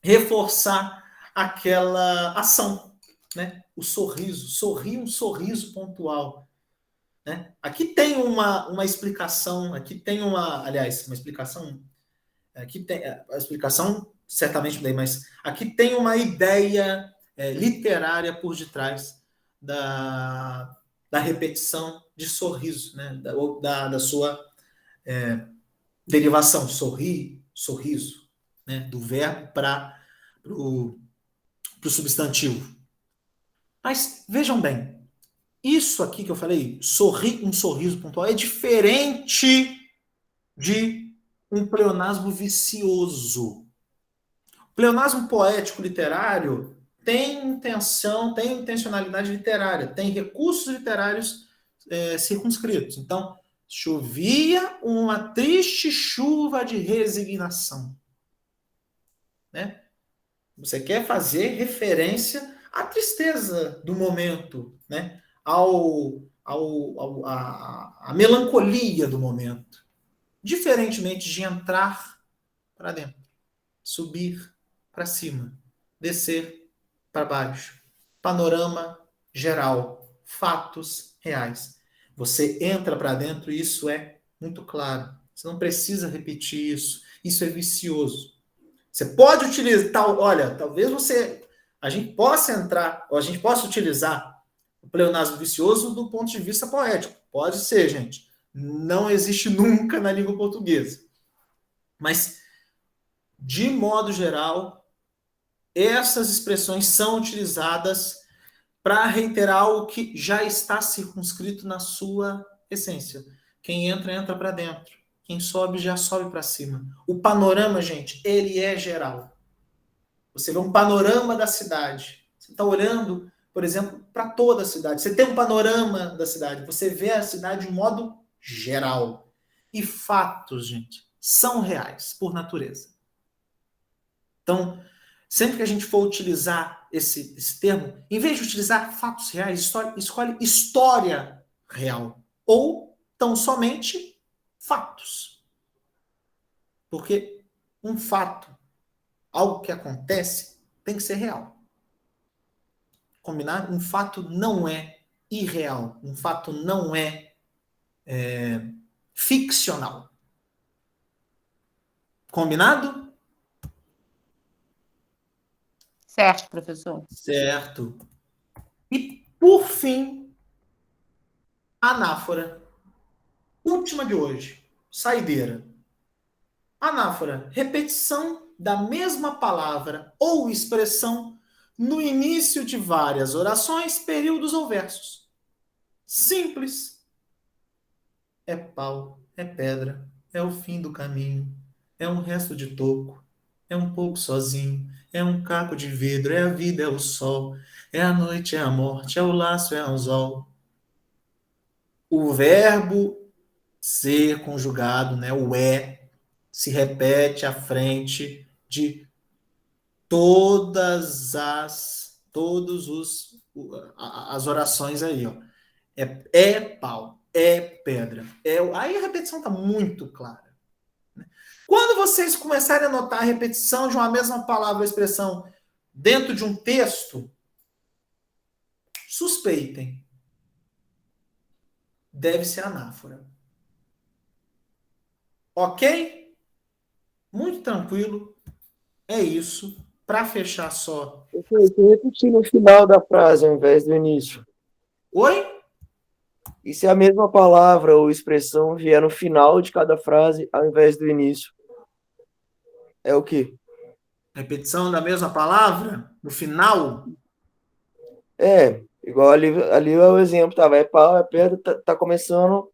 reforçar aquela ação, né? O sorriso, sorri um sorriso pontual. Né? Aqui tem uma explicação, aliás, uma explicação, aqui tem a explicação certamente daí, mas aqui tem uma ideia literária por detrás da repetição de sorriso, né? da sua derivação, sorrir, sorriso, né? Do verbo para o substantivo. Mas vejam bem, isso aqui que eu falei, sorrir um sorriso pontual, é diferente de um pleonasmo vicioso. O pleonasmo poético literário tem intencionalidade literária, tem recursos literários circunscritos. Então, chovia uma triste chuva de resignação. Né? Você quer fazer referência à tristeza do momento, né? À melancolia do momento. Diferentemente de entrar para dentro, subir para cima, descer para baixo. Panorama geral, fatos reais. Você entra para dentro e isso é muito claro. Você não precisa repetir isso. Isso é vicioso. Você pode utilizar, olha, talvez a gente possa entrar, ou a gente possa utilizar o pleonasmo vicioso do ponto de vista poético. Pode ser, gente. Não existe nunca na língua portuguesa. Mas, de modo geral, essas expressões são utilizadas para reiterar algo que já está circunscrito na sua essência. Quem entra, entra para dentro. Quem sobe, já sobe para cima. O panorama, gente, ele é geral. Você vê um panorama da cidade. Você está olhando, por exemplo, para toda a cidade. Você tem um panorama da cidade. Você vê a cidade de modo geral. E fatos, gente, são reais, por natureza. Então, sempre que a gente for utilizar esse termo, em vez de utilizar fatos reais, escolhe história real. Ou, tão somente, fatos. Porque um fato, algo que acontece, tem que ser real. Combinado? Um fato não é irreal. Um fato não é ficcional. Combinado? Certo, professor. Certo. E, por fim, anáfora. Última de hoje. Saideira. Anáfora. Repetição da mesma palavra ou expressão no início de várias orações, períodos ou versos. Simples. É pau, é pedra, é o fim do caminho, é um resto de toco, é um pouco sozinho, é um caco de vidro, é a vida, é o sol, é a noite, é a morte, é o laço, é o anzol. O verbo ser conjugado, né, o se repete à frente de todas as orações aí, ó. É pau, é pedra. Aí a repetição está muito clara. Né? Quando vocês começarem a notar a repetição de uma mesma palavra ou expressão dentro de um texto, suspeitem. Deve ser anáfora. Ok? Muito tranquilo. É isso. Para fechar só. Eu repetir no final da frase ao invés do início. Oi? E se a mesma palavra ou expressão vier no final de cada frase ao invés do início? É o quê? Repetição da mesma palavra no final? Igual ali é o exemplo, tá? Vai pau, é pedra, tá começando,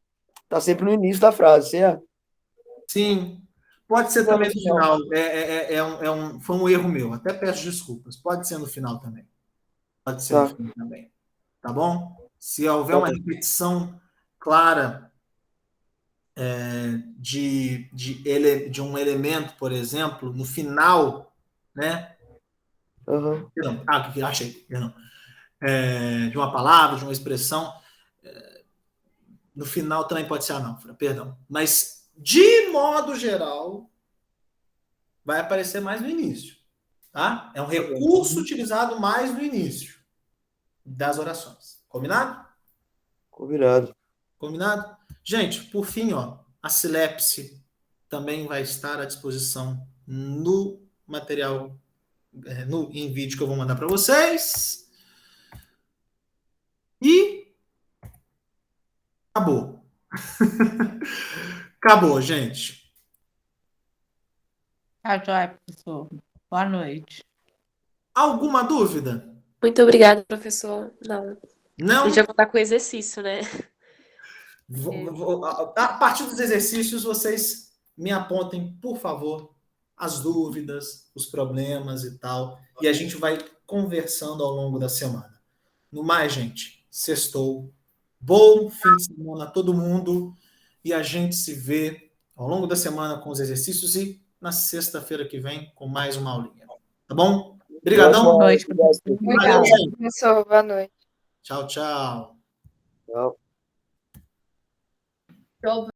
tá sempre no início da frase, certo? Sim. Pode ser também no final. Foi um erro meu. Até peço desculpas. Pode ser no final também. Pode ser no final também. Tá bom? Se houver uma repetição clara de um elemento, por exemplo, no final, né? Uhum. Perdão. Achei. Perdão. De uma palavra, de uma expressão, no final também pode ser anáfora. Perdão. Mas, de modo geral, vai aparecer mais no início. Tá? É um recurso utilizado mais no início das orações. Combinado? Combinado. Combinado? Gente, por fim, ó, a Silepse também vai estar à disposição no material, em vídeo que eu vou mandar para vocês. E acabou. Acabou, gente. Tá joia, professor. Boa noite. Alguma dúvida? Muito obrigada, professor. Não. Não? A gente vai voltar com o exercício, né? A partir dos exercícios, vocês me apontem, por favor, as dúvidas, os problemas e tal, e a gente vai conversando ao longo da semana. No mais, gente, sextou. Bom fim de semana a todo mundo, e a gente se vê ao longo da semana com os exercícios e na sexta-feira que vem com mais uma aulinha. Tá bom? Obrigadão. Boa noite, professor. Valeu, Obrigada. gente. Professor, boa noite. Tchau, tchau. Tchau. Tchau.